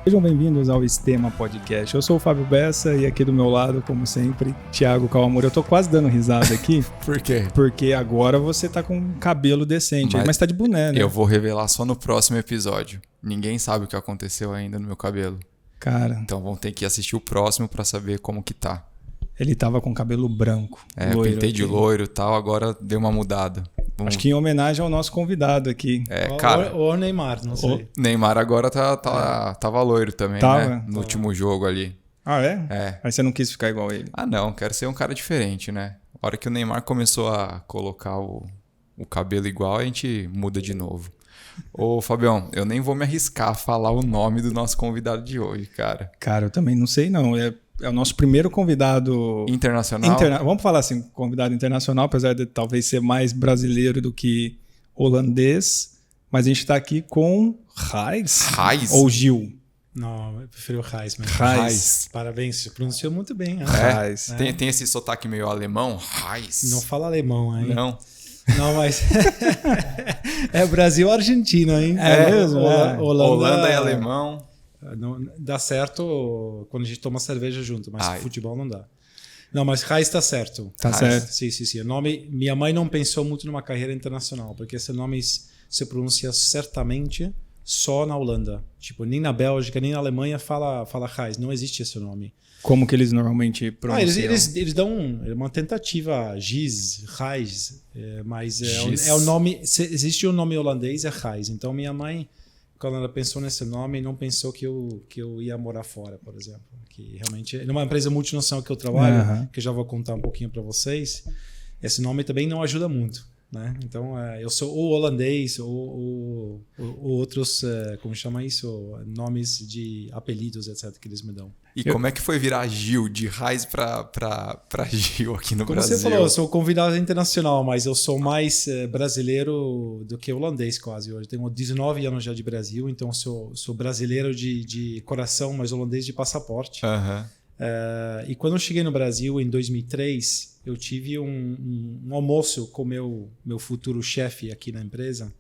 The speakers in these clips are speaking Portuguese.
Sejam bem-vindos ao Estema Podcast. Eu sou o Fábio Bessa e aqui do meu lado, como sempre, Thiago Kawamura. Eu tô quase dando risada aqui. Por quê? Porque agora você tá com um cabelo decente, mas tá de boné, né? Eu vou revelar só no próximo episódio. Ninguém sabe o que aconteceu ainda no meu cabelo. Cara, Então vão ter que assistir o próximo pra saber como que tá. ele tava com cabelo branco. Eu pintei de loiro e tal, agora deu uma mudada. Acho que em homenagem ao nosso convidado aqui. Cara, ou Neymar, não sei. o Neymar agora tava loiro também, Tava. né? No último jogo ali. Ah, é? É. Aí você não quis ficar igual ele. Ah, não, quero ser um cara diferente, né? A hora que o Neymar começou a colocar o cabelo igual, a gente muda de novo. Ô, Fabião, eu nem vou me arriscar a falar o nome do nosso convidado de hoje, cara. Cara, eu também não sei não. É o nosso primeiro convidado... Internacional? Vamos falar assim, convidado internacional, apesar de talvez ser mais brasileiro do que holandês. Mas a gente tá aqui com Reis. Reis? Ou Gil. Não, eu prefiro o Reis. Mas... Reis. Parabéns, você pronunciou muito bem. Né? Reis. Tem esse sotaque meio alemão? Reis. Não fala alemão, hein? Não. Não, mas... é Brasil ou Argentina, hein? É mesmo? Holanda e alemão. Não, dá certo quando a gente toma cerveja junto, mas Ai. futebol não dá. Não, mas Reis tá certo. Tá certo. Sim. O nome, minha mãe não pensou muito numa carreira internacional, porque esse nome se pronuncia certamente só na Holanda. Tipo, nem na Bélgica, nem na Alemanha fala Reis. Não existe esse nome. Como que eles normalmente pronunciam? Eles dão uma tentativa, Giz, Reis, mas Giz. é o nome. Se existe um nome holandês, é Reis. Então minha mãe, quando ela pensou nesse nome, não pensou que eu ia morar fora, por exemplo. Que realmente, numa empresa multinacional que eu trabalho, que eu já vou contar um pouquinho para vocês, esse nome também não ajuda muito. Né? Então, eu sou ou holandês ou outros, como chama isso? Nomes de apelidos, etc., que eles me dão. E como é que foi virar Gil, de Reis pra Gil aqui no Como Brasil? você falou, eu sou convidado internacional, mas eu sou mais brasileiro do que holandês quase hoje. Tenho 19 anos já de Brasil, então sou brasileiro de coração, mas holandês de passaporte. Uhum. E quando eu cheguei no Brasil em 2003, eu tive um almoço com meu futuro chefe aqui na empresa.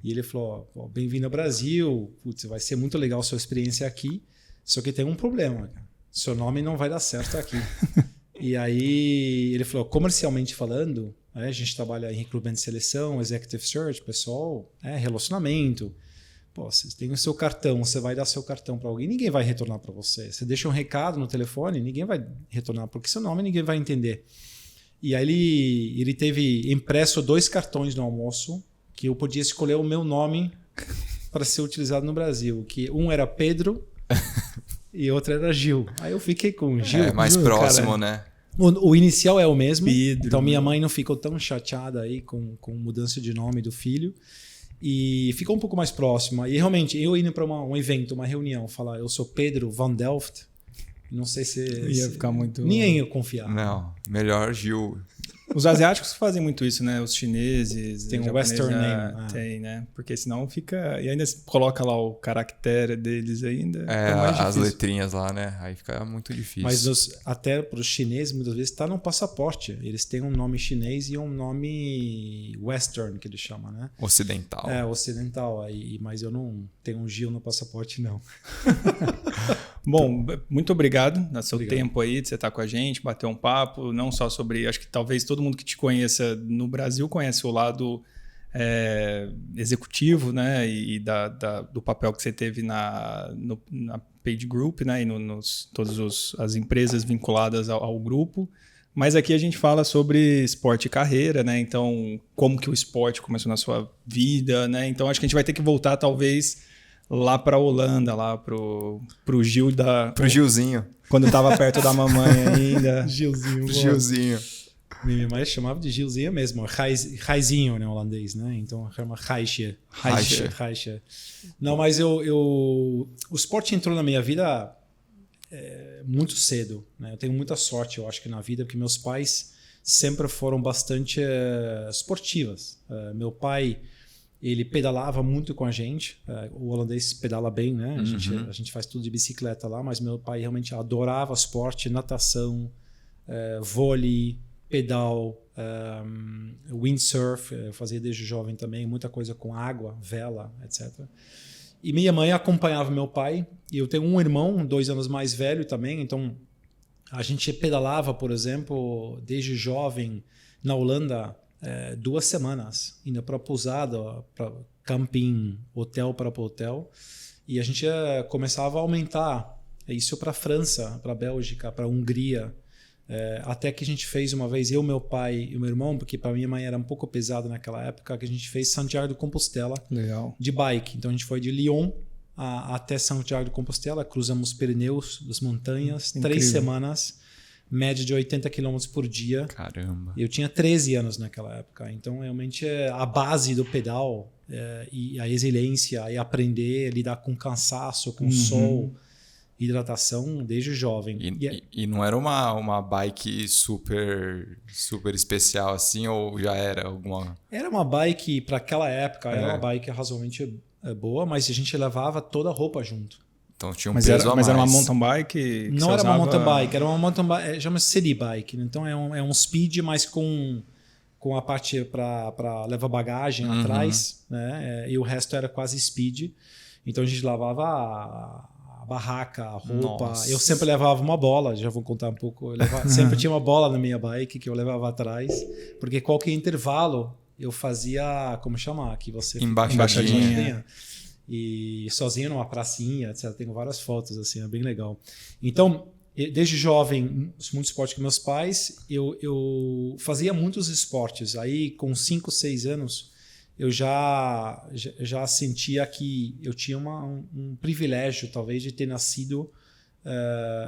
E ele falou, bem-vindo ao Brasil, putz, vai ser muito legal a sua experiência aqui, só que tem um problema, cara. Seu nome não vai dar certo aqui. E aí ele falou, comercialmente falando, a gente trabalha em recrutamento de seleção, executive search, pessoal, relacionamento. Pô, você tem o seu cartão, você vai dar seu cartão para alguém, ninguém vai retornar para você. Você deixa um recado no telefone, ninguém vai retornar, porque seu nome ninguém vai entender. E aí ele teve impresso 2 cartões no almoço, que eu podia escolher o meu nome para ser utilizado no Brasil. Que um era Pedro e outro era Gil. Aí eu fiquei com Gil. É mais próximo, cara, né? O inicial é o mesmo, Pedro, então minha mãe não ficou tão chateada aí com mudança de nome do filho. E ficou um pouco mais próxima. E realmente, eu indo para um evento, uma reunião, falar eu sou Pedro Van Delft, não sei se... Ia ficar muito... Ninguém ia confiar. Não, melhor Gil. Os asiáticos fazem muito isso, né? Os chineses... Tem um western name. Tem, né? Porque senão fica... E ainda coloca lá o caractere deles ainda. As letrinhas lá, né? Aí fica muito difícil. Mas até para os chineses, muitas vezes, está no passaporte. Eles têm um nome chinês e um nome western, que eles chamam, né? Ocidental. Ocidental. Mas eu não tenho um Gil no passaporte, não. Bom, muito obrigado no seu tempo aí de você estar com a gente, bater um papo, não só sobre... Acho que talvez todo mundo que te conheça no Brasil conhece o lado executivo, né? E do papel que você teve na PageGroup, né? E todas as empresas vinculadas ao grupo. Mas aqui a gente fala sobre esporte e carreira, né? Então, como que o esporte começou na sua vida, né? Então, acho que a gente vai ter que voltar, talvez... lá para a Holanda, lá pro Gil Pro Gilzinho. Quando estava perto da mamãe ainda. Gilzinho. Minha mãe chamava de Gilzinho mesmo. Reizinho, né, holandês, né? Então chama Reisje. Não, mas o esporte entrou na minha vida muito cedo, né? Eu tenho muita sorte, eu acho que na vida, porque meus pais sempre foram bastante esportivas. Meu pai... Ele pedalava muito com a gente. O holandês pedala bem, né? A gente faz tudo de bicicleta lá, mas meu pai realmente adorava esporte, natação, vôlei, pedal, windsurf. Eu fazia desde jovem também, muita coisa com água, vela, etc. E minha mãe acompanhava meu pai. E eu tenho um irmão, 2 anos mais velho também. Então, a gente pedalava, por exemplo, desde jovem na Holanda, 2 semanas, indo para pousada, para camping, hotel para hotel. E a gente começava a aumentar isso para a França, para a Bélgica, para a Hungria. Até que a gente fez uma vez, eu, meu pai e o meu irmão, porque para minha mãe era um pouco pesado naquela época, que a gente fez Santiago de Compostela. Legal. De bike. Então a gente foi de Lyon até Santiago de Compostela, cruzamos os Pirineus, as montanhas, Incrível. 3 semanas, média de 80 km por dia. Caramba. Eu tinha 13 anos naquela época, então realmente a base do pedal e a resiliência e aprender a lidar com cansaço, com sol, hidratação desde jovem. E não era uma bike super especial assim, ou já era alguma... Era uma bike, para aquela época, era uma bike razoavelmente boa, mas a gente levava toda a roupa junto. Então tinha um Mas peso a mais. era uma mountain bike? Que não você era usava... uma mountain bike, era uma mountain bike, chama-se city bike. Né? Então é um speed, mas com a parte para levar bagagem atrás, né? E o resto era quase speed. Então a gente lavava a barraca, a roupa. Nossa. Eu sempre levava uma bola, já vou contar um pouco. Sempre tinha uma bola na minha bike que eu levava atrás, porque qualquer intervalo eu fazia, como chama? Que você Embaixadinha. E sozinho numa pracinha, etc. Tenho várias fotos, assim, é bem legal. Então, desde jovem, muito esporte com meus pais, eu fazia muitos esportes. Aí, com 5, 6 anos, eu já sentia que eu tinha um privilégio, talvez, de ter nascido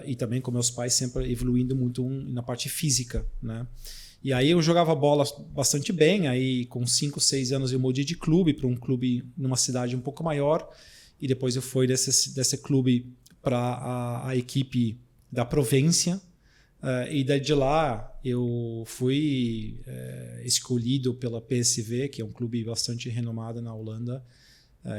e também com meus pais sempre evoluindo muito na parte física, né? E aí eu jogava bola bastante bem, aí com 5, 6 anos eu mudei de clube para um clube numa cidade um pouco maior, e depois eu fui desse clube para a equipe da Província, e daí de lá eu fui escolhido pela PSV, que é um clube bastante renomado na Holanda,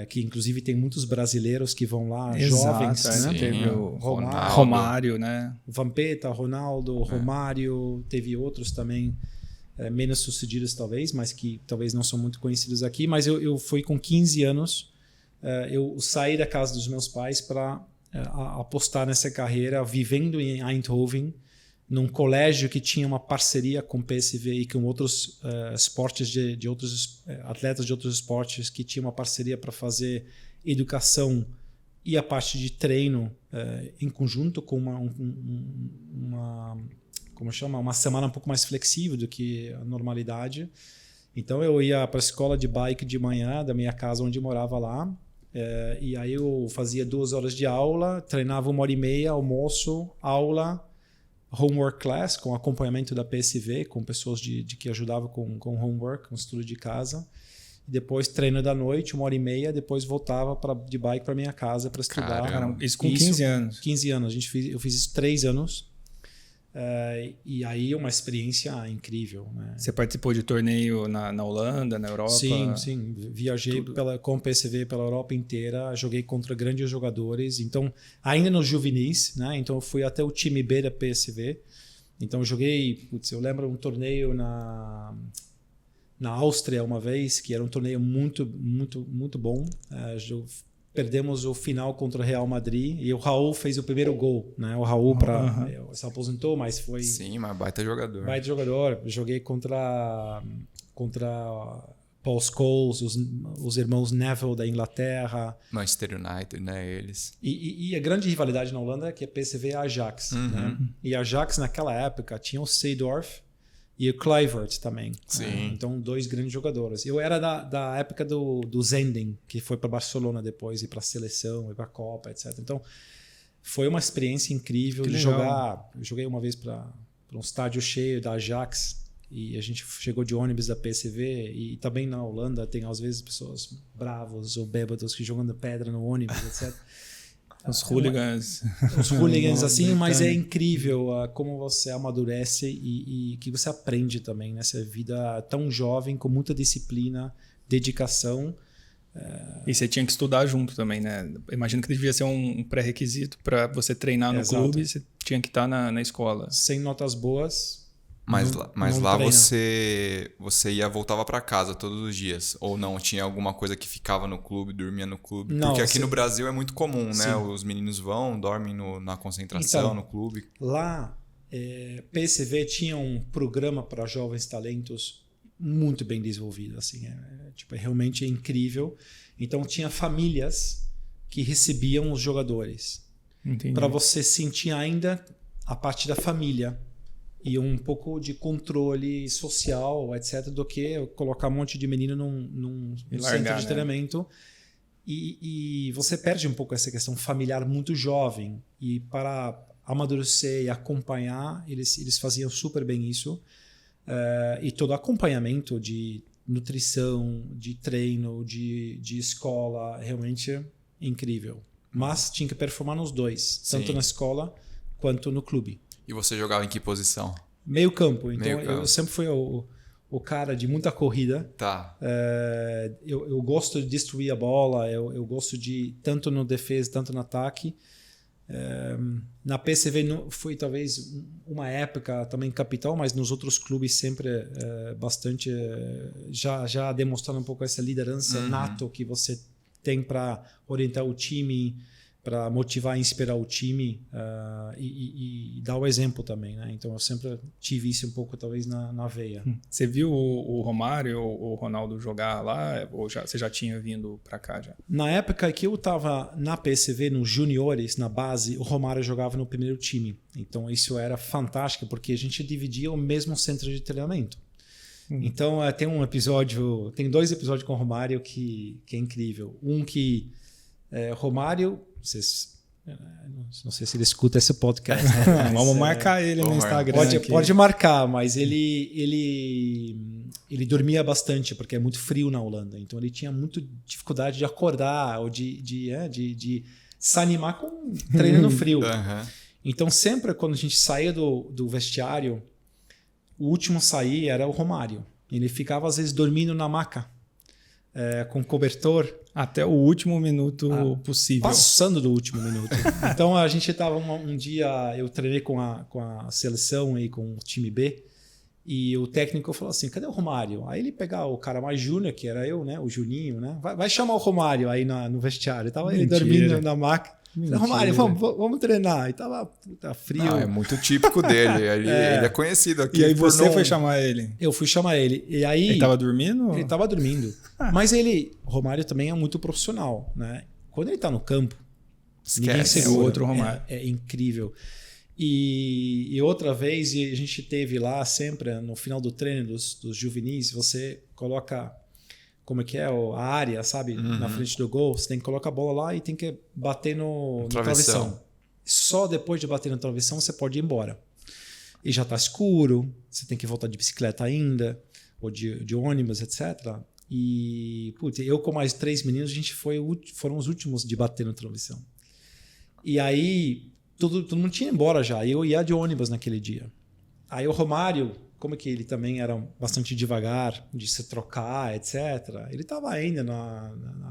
que inclusive tem muitos brasileiros que vão lá, jovens, né? Sim, Teve o Ronaldo. Romário, né? Vampeta, Ronaldo, Romário, teve outros também menos sucedidos talvez, mas que talvez não são muito conhecidos aqui. Mas eu fui com 15 anos, eu saí da casa dos meus pais para apostar nessa carreira, vivendo em Eindhoven, num colégio que tinha uma parceria com o PSV e com outros esportes de outros atletas de outros esportes, que tinha uma parceria para fazer educação e a parte de treino em conjunto com uma semana um pouco mais flexível do que a normalidade. Então eu ia para a escola de bike de manhã da minha casa onde eu morava lá, e aí eu fazia 2 horas de aula, treinava 1h30, almoço, aula, homework class, com acompanhamento da PSV, com pessoas que ajudavam com homework, com estudo de casa. Depois treino da noite, 1h30, depois voltava de bike para minha casa para estudar. Caramba, isso com 15 anos. 15 anos. Eu fiz isso 3 anos. E aí uma experiência incrível. Né? Você participou de torneio na Holanda, na Europa? Sim. Viajei com o PSV pela Europa inteira, joguei contra grandes jogadores. Então, ainda nos juvenis, né? Então eu fui até o time B da PSV. Então eu joguei, eu lembro um torneio na Áustria uma vez, que era um torneio muito, muito, muito bom. Perdemos o final contra o Real Madrid e o Raul fez o primeiro gol, né? O Raul se aposentou, mas foi... Sim, mas baita jogador. Baita jogador. Joguei contra Paul Scholes, os irmãos Neville da Inglaterra. Manchester United, né? Eles. E a grande rivalidade na Holanda é que a PSV é a Ajax. Né? E a Ajax naquela época tinha o Seedorf e o Kluivert também. Sim. Então, 2 grandes jogadores. Eu era da época do Zenden, que foi para Barcelona depois, e para a seleção, e para a Copa, etc. Então, foi uma experiência incrível de jogar. Eu joguei uma vez para um estádio cheio da Ajax, e a gente chegou de ônibus da PSV, e também na Holanda tem às vezes pessoas bravos ou bêbados que jogando pedra no ônibus, etc. Os hooligans. Os hooligans, assim, mas é incrível como você amadurece e que você aprende também nessa vida tão jovem, com muita disciplina, dedicação. E você tinha que estudar junto também, né? Imagino que devia ser um pré-requisito para você treinar no clube, você tinha que estar na escola. Sem notas boas, Mas não lá treina. você voltava para casa todos os dias? Ou não? Tinha alguma coisa que ficava no clube, dormia no clube? Não, Porque aqui no Brasil é muito comum, né? Sim. Os meninos dormem na concentração, Então, no clube. Lá, PSV tinha um programa para jovens talentos muito bem desenvolvido. Assim, realmente incrível. Então, tinha famílias que recebiam os jogadores. Para você sentir ainda a parte da família e um pouco de controle social, etc., do que colocar um monte de menino num centro de treinamento. E você perde um pouco essa questão familiar muito jovem. E para amadurecer e acompanhar, eles faziam super bem isso. E todo acompanhamento de nutrição, de treino, de escola, realmente incrível. Mas tinha que performar nos dois, tanto Sim. na escola quanto no clube. E você jogava em que posição? Meio campo. Então, Meio campo. eu sempre fui o cara de muita corrida. Tá. Eu gosto de destruir a bola, eu gosto de tanto no defesa, tanto no ataque. Na PSV foi talvez uma época também capital, mas nos outros clubes sempre bastante já demonstrando um pouco essa liderança nato que você tem para orientar o time, para motivar e inspirar o time e dar o exemplo também, né? Então eu sempre tive isso um pouco talvez na veia. Você viu o Romário ou o Ronaldo jogar lá? Ou você já tinha vindo para cá já? Na época que eu estava na PSV, nos juniores, na base, o Romário jogava no primeiro time. Então isso era fantástico, porque a gente dividia o mesmo centro de treinamento. Então tem 2 episódios com o Romário que é incrível. Um que Romário, não sei se ele escuta esse podcast. Né? Vamos marcar ele no Instagram. Pode marcar, mas ele dormia bastante, porque é muito frio na Holanda. Então ele tinha muita dificuldade de acordar ou de se animar com treino no frio. Então sempre quando a gente saía do vestiário, o último a sair era o Romário. Ele ficava às vezes dormindo na maca, com cobertor. Até o último minuto possível. Passando do último minuto. Então a gente estava um dia, eu treinei com a seleção e com o time B, e o técnico falou assim: cadê o Romário? Aí ele pegava o cara mais júnior, que era eu, né? O Juninho, né? Vai chamar o Romário aí no vestiário. Tava ele dormindo na maca. Romário, vamos treinar. E tava frio. É muito típico dele. Ele é conhecido aqui. E aí você foi chamar ele? Eu fui chamar ele. E aí, ele tava dormindo? Ele tava dormindo. Mas o Romário também é muito profissional, né? Quando ele tá no campo, ninguém segura. É outro Romário. É incrível. E outra vez, e a gente teve lá sempre, no final do treino dos juvenis, você coloca... Como é que é? A área, sabe? Na frente do gol. Você tem que colocar a bola lá e tem que bater no travessão. Só depois de bater no travessão você pode ir embora. E já está escuro, você tem que voltar de bicicleta ainda, ou de ônibus, etc. E eu com mais 3 meninos, a gente foram os últimos de bater no travessão. E aí todo mundo tinha ido embora já. Eu ia de ônibus naquele dia. Aí o Romário... Como que ele também era bastante devagar, de se trocar, etc. Ele estava ainda não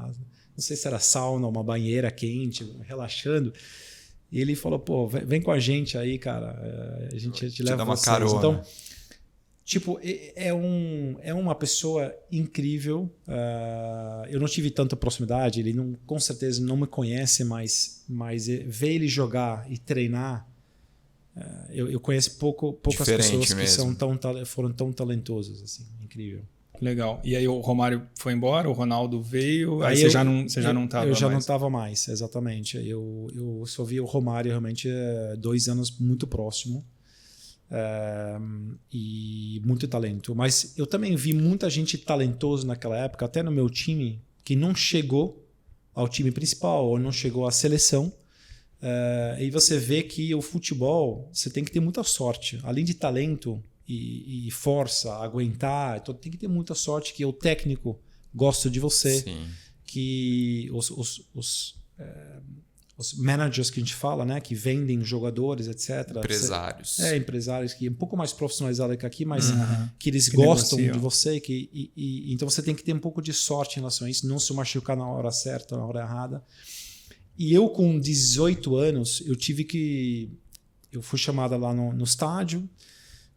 sei se era sauna, uma banheira quente, relaxando. E ele falou, pô, vem com a gente aí, cara. A gente te leva dá uma vocês. carona. Então, tipo, é uma pessoa incrível. Eu não tive tanta proximidade. Ele com certeza não me conhece, mas ver ele jogar e treinar. Eu conheço poucas pessoas que foram tão talentosas, assim, incrível. Legal. E aí o Romário foi embora, o Ronaldo veio, aí você já não estava mais. Eu já não estava mais, exatamente. Eu só vi o Romário realmente 2 anos muito próximo e muito talento. Mas eu também vi muita gente talentosa naquela época, até no meu time, que não chegou ao time principal ou não chegou à seleção. E você vê que o futebol, você tem que ter muita sorte. Além de talento e força, aguentar, então tem que ter muita sorte que o técnico gosta de você. Sim. Que os managers que a gente fala, né, que vendem jogadores, etc. Empresários. Empresários que é um pouco mais profissionalizados que aqui, mas que eles gostam negociam de você. Então você tem que ter um pouco de sorte em relação a isso, não se machucar na hora certa, na hora errada. E eu, com 18 anos, eu fui chamada lá no estádio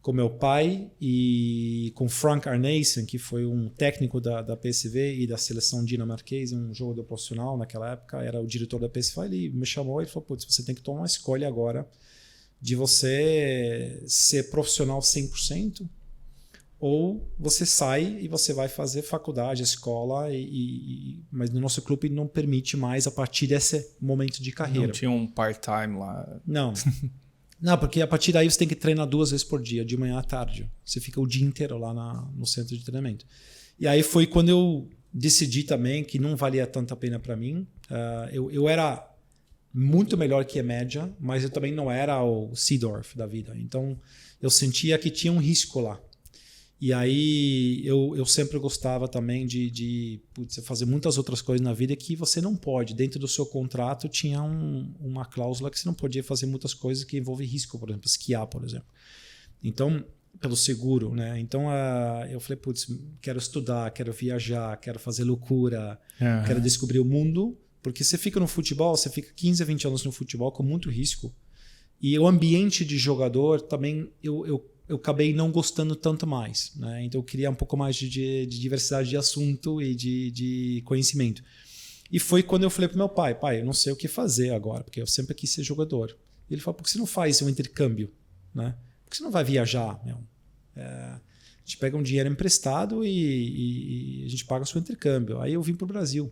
com meu pai e com Frank Arnesen, que foi um técnico da PSV e da seleção dinamarquesa, um jogador profissional naquela época, era o diretor da PSV. Ele me chamou e falou, putz, você tem que tomar uma escolha agora de você ser profissional 100%, ou você sai e você vai fazer faculdade, escola, mas no nosso clube não permite mais a partir desse momento de carreira. Não tinha um part-time lá? Não. Não, porque a partir daí você tem que treinar 2 vezes por dia, de manhã à tarde. Você fica o dia inteiro lá no centro de treinamento. E aí foi quando eu decidi também que não valia tanta a pena para mim. Eu era muito melhor que a média, mas eu também não era o Seedorf da vida. Então eu sentia que tinha um risco lá. E aí eu sempre gostava também de fazer muitas outras coisas na vida que você não pode. Dentro do seu contrato tinha uma cláusula que você não podia fazer muitas coisas que envolvem risco, por exemplo, esquiar, por exemplo. Então, pelo seguro, né? Então eu falei, quero estudar, quero viajar, quero fazer loucura, quero descobrir o mundo, porque você fica no futebol, você fica 15 a 20 anos no futebol com muito risco. E o ambiente de jogador também eu acabei não gostando tanto mais, né? Então eu queria um pouco mais de diversidade de assunto e de conhecimento. E foi quando eu falei para meu pai, eu não sei o que fazer agora, porque eu sempre quis ser jogador. Ele falou, por que você não faz um intercâmbio? Né? Por que você não vai viajar? A gente pega um dinheiro emprestado e a gente paga o seu intercâmbio. Aí eu vim para o Brasil.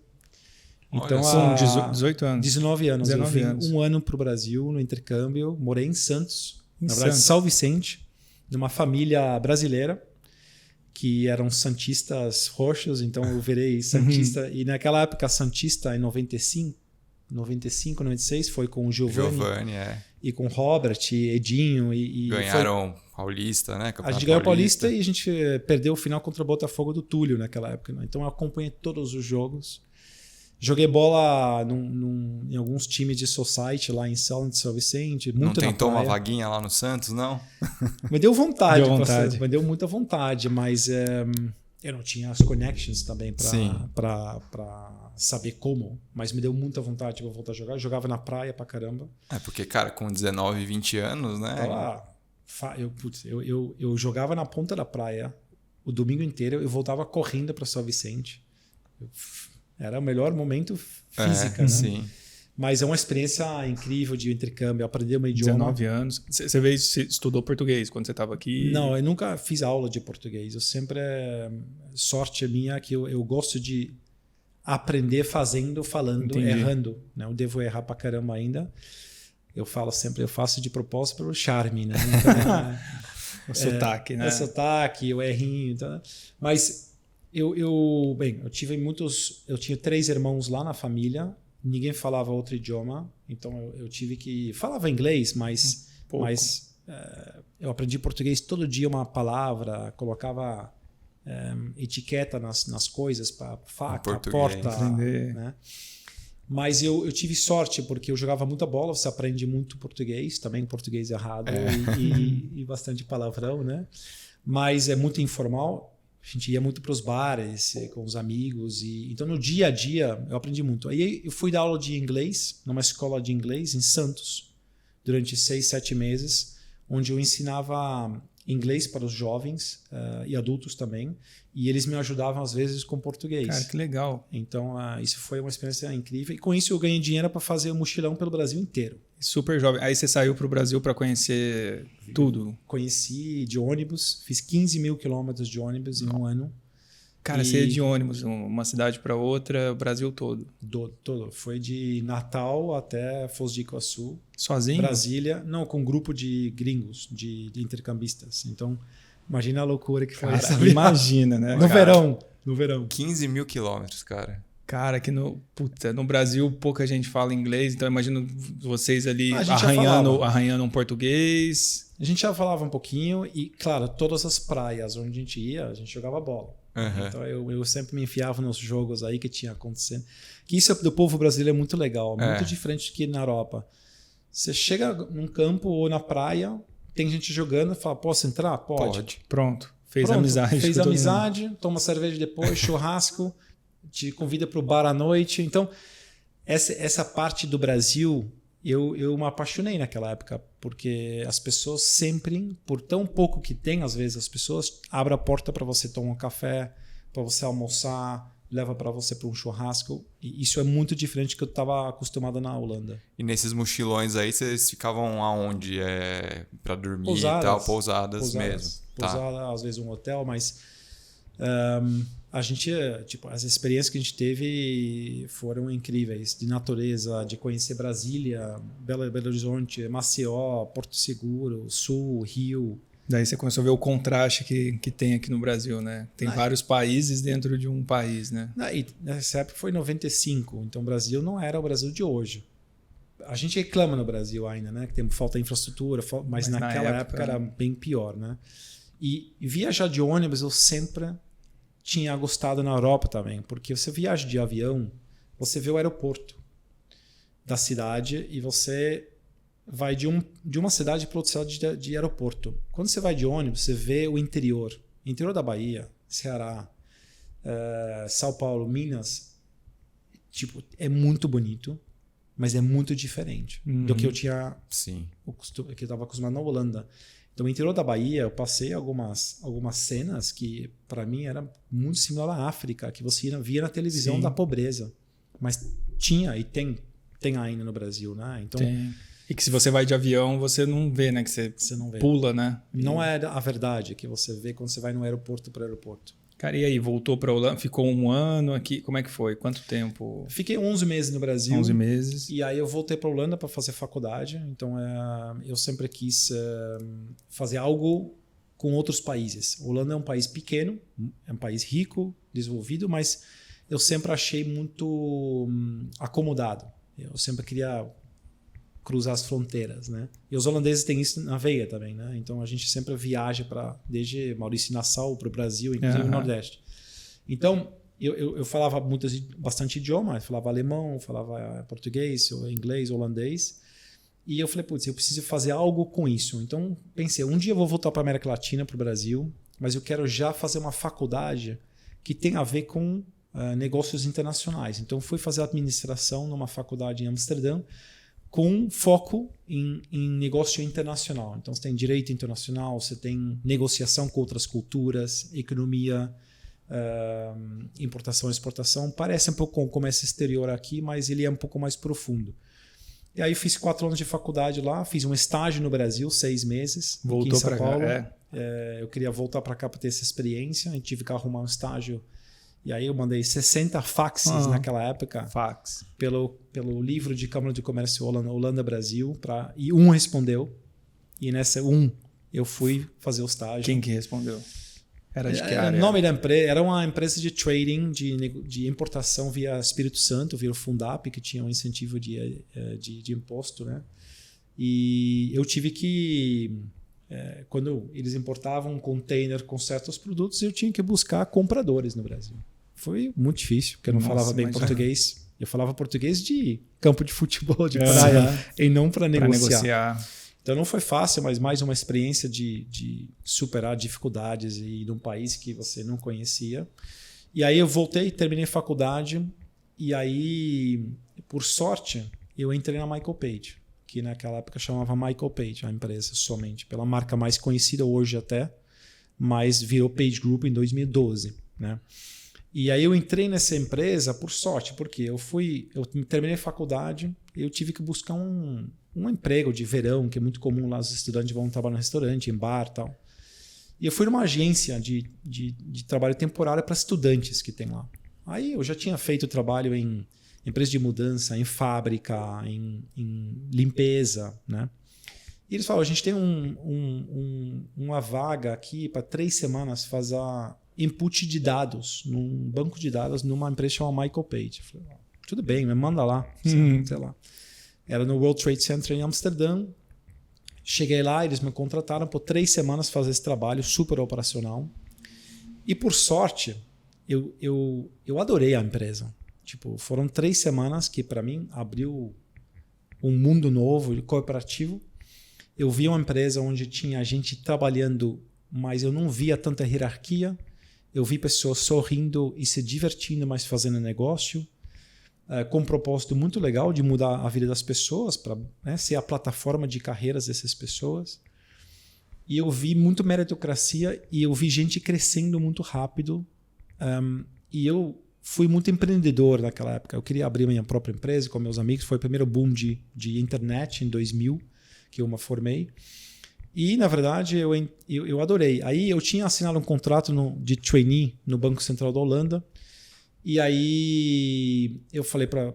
Então, são 18 anos. 19 anos. 19 eu vim anos. um ano para o Brasil no intercâmbio, morei em Santos, na verdade, Santos. São Vicente, numa família brasileira que eram santistas roxos, então eu virei santista. E naquela época, santista em 95, 96, foi com o Giovanni e com o Robert, e Edinho. Ganharam Paulista, né? A gente ganhou o Paulista e a gente perdeu o final contra o Botafogo do Túlio naquela época. Né? Então eu acompanhei todos os jogos. Joguei bola em alguns times de society lá em São Vicente. Muito não tentou na praia. uma vaguinha lá no Santos, não? Me deu vontade. Deu Me deu muita vontade, mas eu não tinha as connections também para saber como. Mas me deu muita vontade de voltar a jogar. Eu jogava na praia pra caramba. Porque, cara, com 19, 20 anos, né? Eu jogava na ponta da praia o domingo inteiro. Eu voltava correndo para São Vicente. Era o melhor momento física, né? Sim. Mas é uma experiência incrível de intercâmbio, aprender um idioma. 19 anos. Você estudou português quando você estava aqui? Não, eu nunca fiz aula de português. Eu sempre... sorte minha que eu gosto de aprender fazendo, falando, Entendi. errando. Né? Eu devo errar pra caramba ainda. Eu falo sempre, eu faço de propósito pelo charme, né? Então, O sotaque, né? O sotaque, o errinho. Então, mas... Eu tinha 3 irmãos lá na família, ninguém falava outro idioma, então eu tive que... Falava inglês, mas eu aprendi português todo dia, uma palavra, colocava etiqueta nas coisas, para faca, porta. Né? Mas eu tive sorte, porque eu jogava muita bola, você aprende muito português, também português errado e bastante palavrão, né? Mas é muito informal. A gente ia muito para os bares com os amigos. Então, no dia a dia, eu aprendi muito. Aí eu fui dar aula de inglês numa escola de inglês em Santos durante 6, 7 meses, onde eu ensinava inglês para os jovens e adultos também. E eles me ajudavam, às vezes, com português. Cara, que legal. Então, isso foi uma experiência incrível. E com isso, eu ganhei dinheiro para fazer um mochilão pelo Brasil inteiro. Super jovem. Aí você saiu para o Brasil para conhecer tudo? Conheci de ônibus, fiz 15 mil quilômetros de ônibus em um ano. Cara, você ia de ônibus, uma cidade para outra, o Brasil todo? Todo. Foi de Natal até Foz do Iguaçu. Sozinho? Brasília. Não, com um grupo de gringos, de intercambistas. Então, imagina a loucura que foi Cara, essa viagem. imagina, né? No verão. 15 mil quilômetros, cara. Cara, que no Brasil pouca gente fala inglês, então eu imagino vocês ali A gente já arranhando um português. A gente já falava um pouquinho e, claro, todas as praias onde a gente ia, a gente jogava bola. Uhum. Então eu sempre me enfiava nos jogos aí que tinha acontecendo. Que isso do povo brasileiro é muito legal, muito diferente que na Europa. Você chega num campo ou na praia, tem gente jogando, fala, posso entrar? Pode. Pronto. Fez amizade, toma cerveja depois, churrasco, te convida para o bar à noite. Então, essa parte do Brasil eu me apaixonei naquela época, porque as pessoas sempre, por tão pouco que tem, às vezes as pessoas abrem a porta para você tomar um café, para você almoçar, leva para você para um churrasco. E isso é muito diferente do que eu estava acostumado na Holanda. E nesses mochilões aí, vocês ficavam aonde? Para dormir Pousadas, e tal? Pousadas mesmo. Pousada, Tá. às vezes um hotel, mas a gente, tipo, as experiências que a gente teve foram incríveis, de natureza, de conhecer Brasília, Belo Horizonte, Maceió, Porto Seguro, Sul, Rio. Daí você começou a ver o contraste que tem aqui no Brasil, né? Tem vários países dentro de um país, né? E nessa época foi 95, então o Brasil não era o Brasil de hoje. A gente reclama no Brasil ainda, né? Que tem falta de infraestrutura, mas naquela época era bem pior, né? E viajar de ônibus eu sempre tinha gostado na Europa também, porque você viaja de avião, você vê o aeroporto da cidade e você vai de uma cidade para outra cidade de aeroporto. Quando você vai de ônibus, você vê o interior da Bahia, Ceará, São Paulo, Minas. Tipo, é muito bonito, mas é muito diferente do que eu tinha, que eu estava acostumado na Holanda. Então, no interior da Bahia, eu passei algumas cenas que, para mim, era muito similar à África, que você via na televisão da pobreza. Mas tinha e tem ainda no Brasil, né? Então, tem. E que se você vai de avião, você não vê, né? Que você não vê. Pula, né? Não é a verdade que você vê quando você vai no aeroporto para o aeroporto. Cara, e aí? Voltou para a Holanda? Ficou um ano aqui? Como é que foi? Quanto tempo? Fiquei 11 meses no Brasil. 11 meses. E aí eu voltei para a Holanda para fazer faculdade. Então, eu sempre quis fazer algo com outros países. A Holanda é um país pequeno, é um país rico, desenvolvido, mas eu sempre achei muito acomodado. Eu sempre queria cruzar as fronteiras, né? E os holandeses têm isso na veia também, né? Então a gente sempre viaja desde Maurício Nassau para o Brasil, inclusive o Nordeste. Então eu falava bastante idioma, eu falava alemão, falava português, inglês, holandês. E eu falei, putz, eu preciso fazer algo com isso. Então pensei, um dia eu vou voltar para a América Latina, para o Brasil, mas eu quero já fazer uma faculdade que tem a ver com negócios internacionais. Então fui fazer administração numa faculdade em Amsterdã, com foco em negócio internacional. Então, você tem direito internacional, você tem negociação com outras culturas, economia, importação e exportação. Parece um pouco com o comércio exterior aqui, mas ele é um pouco mais profundo. E aí, fiz 4 anos de faculdade lá, fiz um estágio no Brasil, 6 meses. Voltou para cá? Eu queria voltar para cá para ter essa experiência, e tive que arrumar um estágio. E aí eu mandei 60 faxes naquela época. Fax. Pelo livro de Câmara de Comércio Holanda-Brasil. E um respondeu. E nessa eu fui fazer o estágio. Quem que respondeu? Era de que área? O nome da empresa era uma empresa de trading, de importação via Espírito Santo, via o Fundap, que tinha um incentivo de imposto, né? E eu tive que... quando eles importavam um container com certos produtos, eu tinha que buscar compradores no Brasil. Foi muito difícil, porque eu não falava bem português. Eu falava português de campo de futebol, de praia, e não para negociar. Então não foi fácil, mas mais uma experiência de superar dificuldades e num país que você não conhecia. E aí eu voltei, terminei a faculdade, e aí, por sorte, eu entrei na Michael Page, que naquela época chamava Michael Page, a empresa somente, pela marca mais conhecida hoje até, mas virou Page Group em 2012, né? E aí eu entrei nessa empresa por sorte, porque eu terminei a faculdade, eu tive que buscar um emprego de verão, que é muito comum lá, os estudantes vão trabalhar no restaurante, em bar e tal. E eu fui numa agência de trabalho temporário para estudantes que tem lá. Aí eu já tinha feito trabalho em empresa de mudança, em fábrica, em limpeza, né? E eles falaram, a gente tem uma vaga aqui para 3 semanas fazer input de dados num banco de dados numa empresa chamada Michael Page. Eu falei, tudo bem, me manda lá. Sei lá. Era no World Trade Center em Amsterdã. Cheguei lá, eles me contrataram por 3 semanas fazer esse trabalho super operacional. E por sorte, eu adorei a empresa. Tipo, foram 3 semanas que para mim abriu um mundo novo, cooperativo. Eu vi uma empresa onde tinha gente trabalhando, mas eu não via tanta hierarquia. Eu vi pessoas sorrindo e se divertindo, mas fazendo negócio. com um propósito muito legal de mudar a vida das pessoas, para, né, ser a plataforma de carreiras dessas pessoas. E eu vi muito meritocracia e eu vi gente crescendo muito rápido. E eu fui muito empreendedor naquela época. Eu queria abrir minha própria empresa com meus amigos. Foi o primeiro boom de internet em 2000 que eu me formei. E, na verdade, eu adorei. Aí eu tinha assinado um contrato de trainee no Banco Central da Holanda. E aí eu falei para...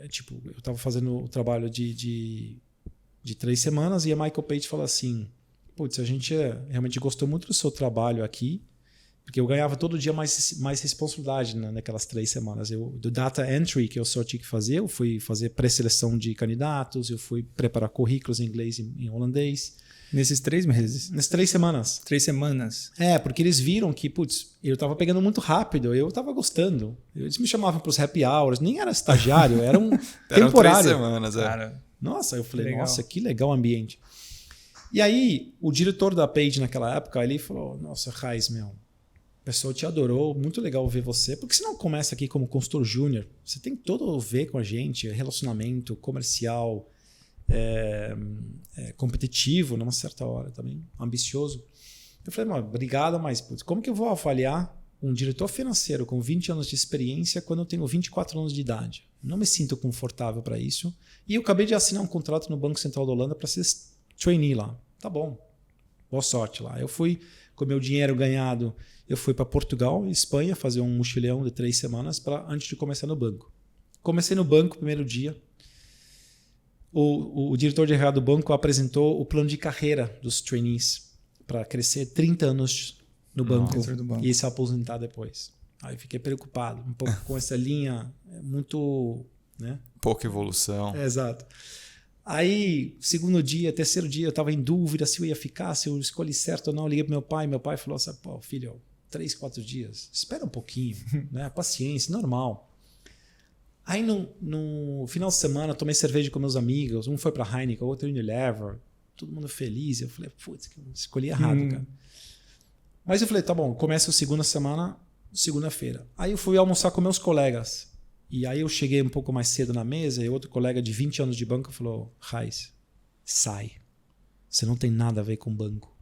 Tipo, eu estava fazendo o trabalho de 3 semanas e a Michael Page falou assim, putz, a gente realmente gostou muito do seu trabalho aqui, porque eu ganhava todo dia mais responsabilidade naquelas 3 semanas. Do data entry que eu só tinha que fazer, eu fui fazer pré-seleção de candidatos, eu fui preparar currículos em inglês e em holandês. Nesses 3 meses? Nas 3 semanas. 3 semanas? Porque eles viram que, putz, eu tava pegando muito rápido, eu tava gostando. Eles me chamavam pros happy hours, nem era estagiário, era um temporário. 3 semanas, Cara, nossa, eu falei, legal. nossa, que legal o ambiente. E aí, o diretor da Page naquela época, ele falou, nossa, Raiz, meu, o pessoal te adorou, muito legal ver você. Por que você não começa aqui como consultor júnior? Você tem todo a ver com a gente, relacionamento comercial, competitivo numa certa hora também, ambicioso. Eu falei, obrigado, mas putz, como que eu vou avaliar um diretor financeiro com 20 anos de experiência quando eu tenho 24 anos de idade? Não me sinto confortável para isso. E eu acabei de assinar um contrato no Banco Central da Holanda para ser trainee lá. Tá bom, boa sorte lá. Eu fui, com meu dinheiro ganhado, eu fui para Portugal e Espanha fazer um mochilão de 3 semanas antes de começar no banco. Comecei no banco, primeiro dia. O diretor de RH do banco apresentou o plano de carreira dos trainees para crescer 30 anos no banco e se aposentar depois. Aí fiquei preocupado um pouco com essa linha muito... Né? Pouca evolução. Exato. Aí, segundo dia, terceiro dia, eu estava em dúvida se eu ia ficar, se eu escolhi certo ou não. Eu liguei para meu pai falou assim, pô, filho, 3, 4 dias, espera um pouquinho, né? Paciência, normal. Aí no final de semana, eu tomei cerveja com meus amigos, um foi para Heineken, outro Unilever, todo mundo feliz. Eu falei, putz, escolhi errado, cara. Mas eu falei, tá bom, começa a segunda semana, segunda-feira. Aí eu fui almoçar com meus colegas. E aí eu cheguei um pouco mais cedo na mesa e outro colega de 20 anos de banco falou, Raiz, sai. Você não tem nada a ver com banco.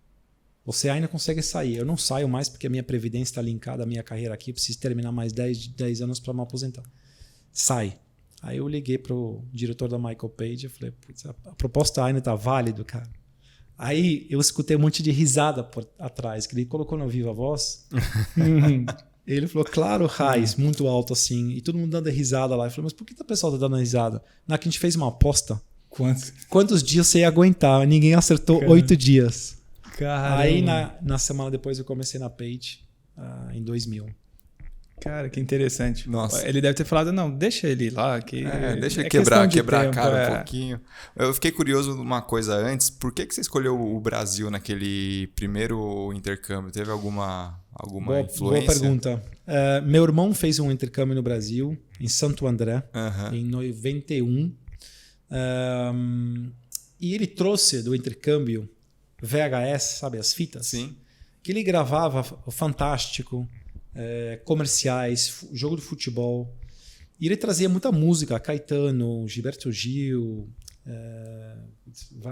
Você ainda consegue sair. Eu não saio mais porque a minha previdência está linkada à minha carreira aqui. Eu preciso terminar mais 10 anos para me aposentar. Sai. Aí eu liguei para o diretor da Michael Page e falei, putz, a proposta ainda está válida, cara. Aí eu escutei um monte de risada por atrás, que ele colocou no Viva Voz. Ele falou, claro, Raiz, muito alto assim. E todo mundo dando risada lá. Eu falei, mas por que o pessoal tá dando risada? Na que a gente fez uma aposta. Quantos dias você ia aguentar? Ninguém acertou. 8 dias. Caramba. Aí na semana depois eu comecei na Page, em 2000. Cara, que interessante. Nossa. Ele deve ter falado, não, deixa ele ir lá. Deixa ele quebrar a cara um pouquinho. Eu fiquei curioso numa coisa antes. Por que você escolheu o Brasil naquele primeiro intercâmbio? Teve alguma influência? Boa pergunta. Meu irmão fez um intercâmbio no Brasil, em Santo André, em 91. E ele trouxe do intercâmbio VHS, sabe, as fitas? Sim. Que ele gravava o Fantástico, comerciais, jogo de futebol. E ele trazia muita música, Caetano, Gilberto Gil,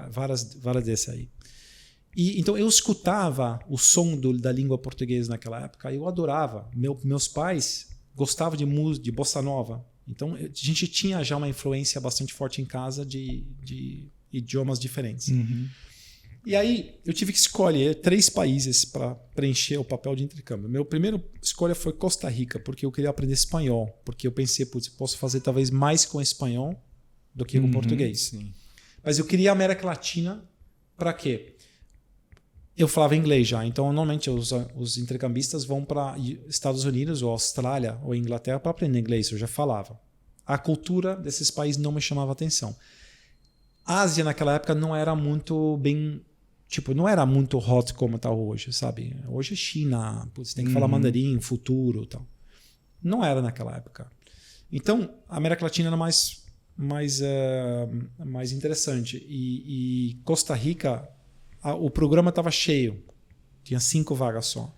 várias dessas aí. E, então eu escutava o som da língua portuguesa naquela época, eu adorava. Meus pais gostavam de bossa nova. Então a gente tinha já uma influência bastante forte em casa de idiomas diferentes. E aí eu tive que escolher 3 países para preencher o papel de intercâmbio. Meu primeiro escolha foi Costa Rica, porque eu queria aprender espanhol. Porque eu pensei, putz, posso fazer talvez mais com espanhol do que com português. Sim. Mas eu queria a América Latina para quê? Eu falava inglês já, então normalmente os intercambistas vão para Estados Unidos ou Austrália ou Inglaterra para aprender inglês, eu já falava. A cultura desses países não me chamava atenção. A Ásia naquela época não era muito bem... Tipo, não era muito hot como está hoje, sabe? Hoje é China, você tem que falar mandarim, futuro e tal. Não era naquela época. Então, a América Latina era mais interessante. E Costa Rica, o programa estava cheio. Tinha 5 vagas só.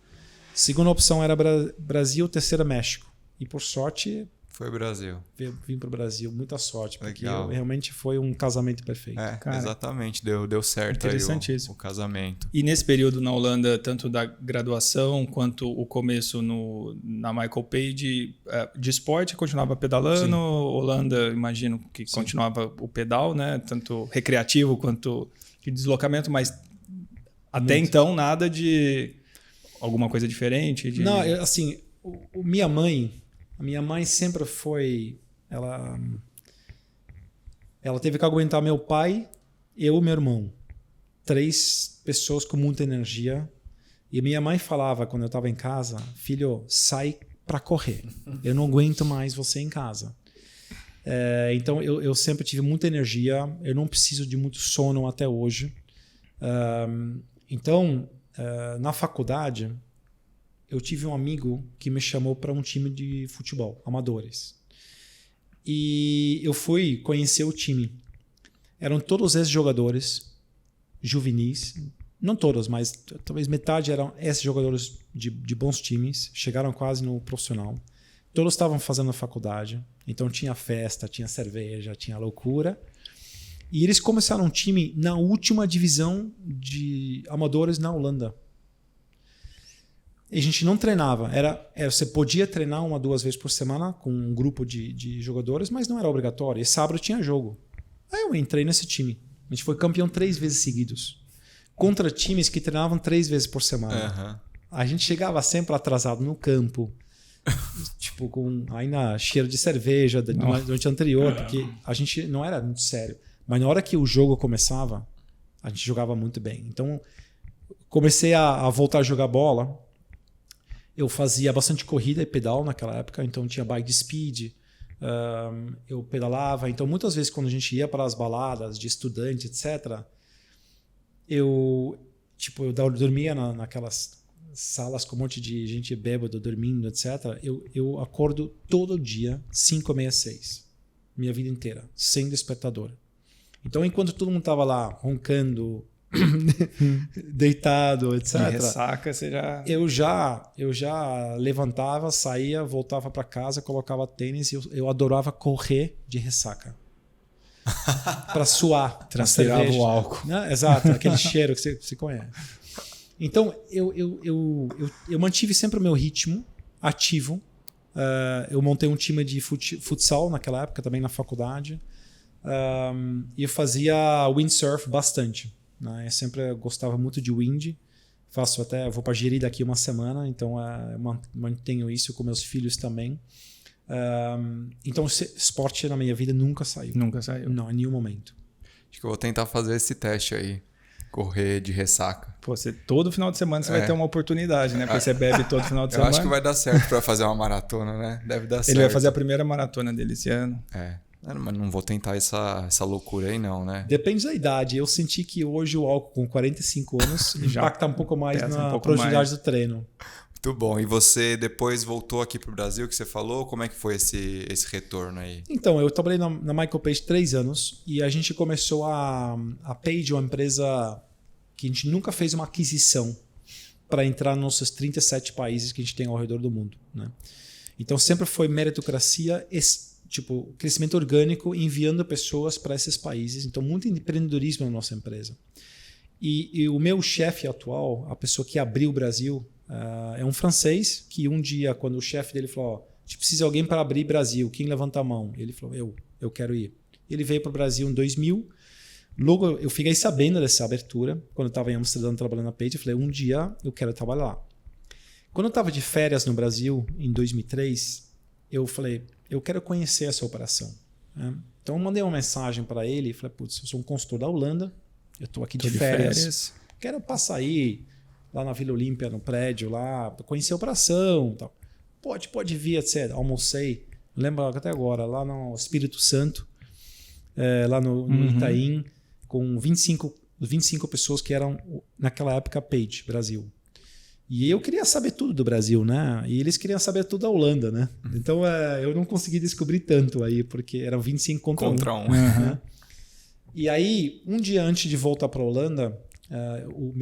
Segunda opção era Brasil, terceira México. E por sorte, Foi o Brasil. Vim para o Brasil, muita sorte, porque realmente foi um casamento perfeito. Cara, exatamente, deu certo aí o casamento. E nesse período na Holanda, tanto da graduação quanto o começo na Michael Page, de esporte, continuava pedalando, Sim. Holanda, imagino que Sim. continuava o pedal, né? Tanto recreativo quanto de deslocamento, mas até então nada de alguma coisa diferente? Não, assim, minha mãe sempre foi... Ela teve que aguentar meu pai, eu e meu irmão. 3 pessoas com muita energia. E minha mãe falava, quando eu estava em casa, filho, sai para correr. Eu não aguento mais você em casa. Então, eu sempre tive muita energia. Eu não preciso de muito sono até hoje. Então, na faculdade, eu tive um amigo que me chamou para um time de futebol, amadores. E eu fui conhecer o time. Eram todos ex-jogadores juvenis. Não todos, mas talvez metade eram ex-jogadores de bons times. Chegaram quase no profissional. Todos estavam fazendo faculdade. Então tinha festa, tinha cerveja, tinha loucura. E eles começaram um time na última divisão de amadores na Holanda. E a gente não treinava. Você podia treinar 1 a 2 vezes por semana com um grupo de jogadores, mas não era obrigatório. E sábado tinha jogo. Aí eu entrei nesse time. A gente foi campeão 3 vezes seguidos. Contra times que treinavam 3 vezes por semana. Uhum. A gente chegava sempre atrasado no campo. Tipo, com ainda cheiro de cerveja da noite anterior, porque a gente não era muito sério. Mas na hora que o jogo começava, a gente jogava muito bem. Então, comecei a voltar a jogar bola. Eu fazia bastante corrida e pedal naquela época, então tinha bike de speed, eu pedalava. Então, muitas vezes, quando a gente ia para as baladas de estudante, etc., eu dormia naquelas salas com um monte de gente bêbada dormindo, etc. Eu acordo todo dia, 5h30, 6h, minha vida inteira, sem despertador. Então, enquanto todo mundo estava lá roncando, deitado, etc. De ressaca, você já... Eu já levantava, saía, voltava para casa, colocava tênis e eu adorava correr de ressaca. Para suar. Transpirava o álcool. Né? Exato, aquele cheiro que você conhece. Então, eu mantive sempre o meu ritmo ativo. Eu montei um time de futsal naquela época, também na faculdade. E eu fazia windsurf bastante. Né? Eu sempre gostava muito de wind. Vou para Jeri daqui uma semana, então mantenho isso com meus filhos também. Então, esporte na minha vida nunca saiu. Nunca saiu? Não, em nenhum momento. Acho que eu vou tentar fazer esse teste aí. Correr de ressaca. Pô, todo final de semana você vai ter uma oportunidade, né? Porque você bebe todo final de semana. Eu acho que vai dar certo para fazer uma maratona, né? Deve dar certo. Ele vai fazer a primeira maratona dele esse ano. Mas não vou tentar essa loucura aí não, né? Depende da idade. Eu senti que hoje o álcool com 45 anos impacta um pouco mais na produtividade do treino. Muito bom. E você depois voltou aqui para o Brasil, que você falou? Como é que foi esse retorno aí? Então, eu trabalhei na Michael Page 3 anos e a gente começou a Page, uma empresa que a gente nunca fez uma aquisição para entrar nos nossos 37 países que a gente tem ao redor do mundo. Né? Então, sempre foi meritocracia, crescimento orgânico, enviando pessoas para esses países. Então, muito empreendedorismo na nossa empresa. E o meu chefe atual, a pessoa que abriu o Brasil, é um francês que um dia, quando o chefe dele falou, a gente precisa de alguém para abrir Brasil, quem levanta a mão? Ele falou, eu quero ir. Ele veio para o Brasil em 2000. Logo, eu fiquei sabendo dessa abertura. Quando eu estava em Amsterdã trabalhando na Page, eu falei, um dia eu quero trabalhar lá. Quando eu estava de férias no Brasil, em 2003, eu falei, eu quero conhecer essa operação. Então, eu mandei uma mensagem para ele e falei, putz, eu sou um consultor da Holanda, eu estou aqui de férias, quero passar aí lá na Vila Olímpia, no prédio, lá, conhecer a operação. Tal. Pode vir, etc. Almocei, lembro até agora, lá no Espírito Santo, lá no Itaim, com 25 pessoas que eram, naquela época, Page Brasil. E eu queria saber tudo do Brasil, né? E eles queriam saber tudo da Holanda, né? Então, eu não consegui descobrir tanto aí, porque eram 25 contra 1. Né? E aí, um dia antes de voltar para a Holanda, o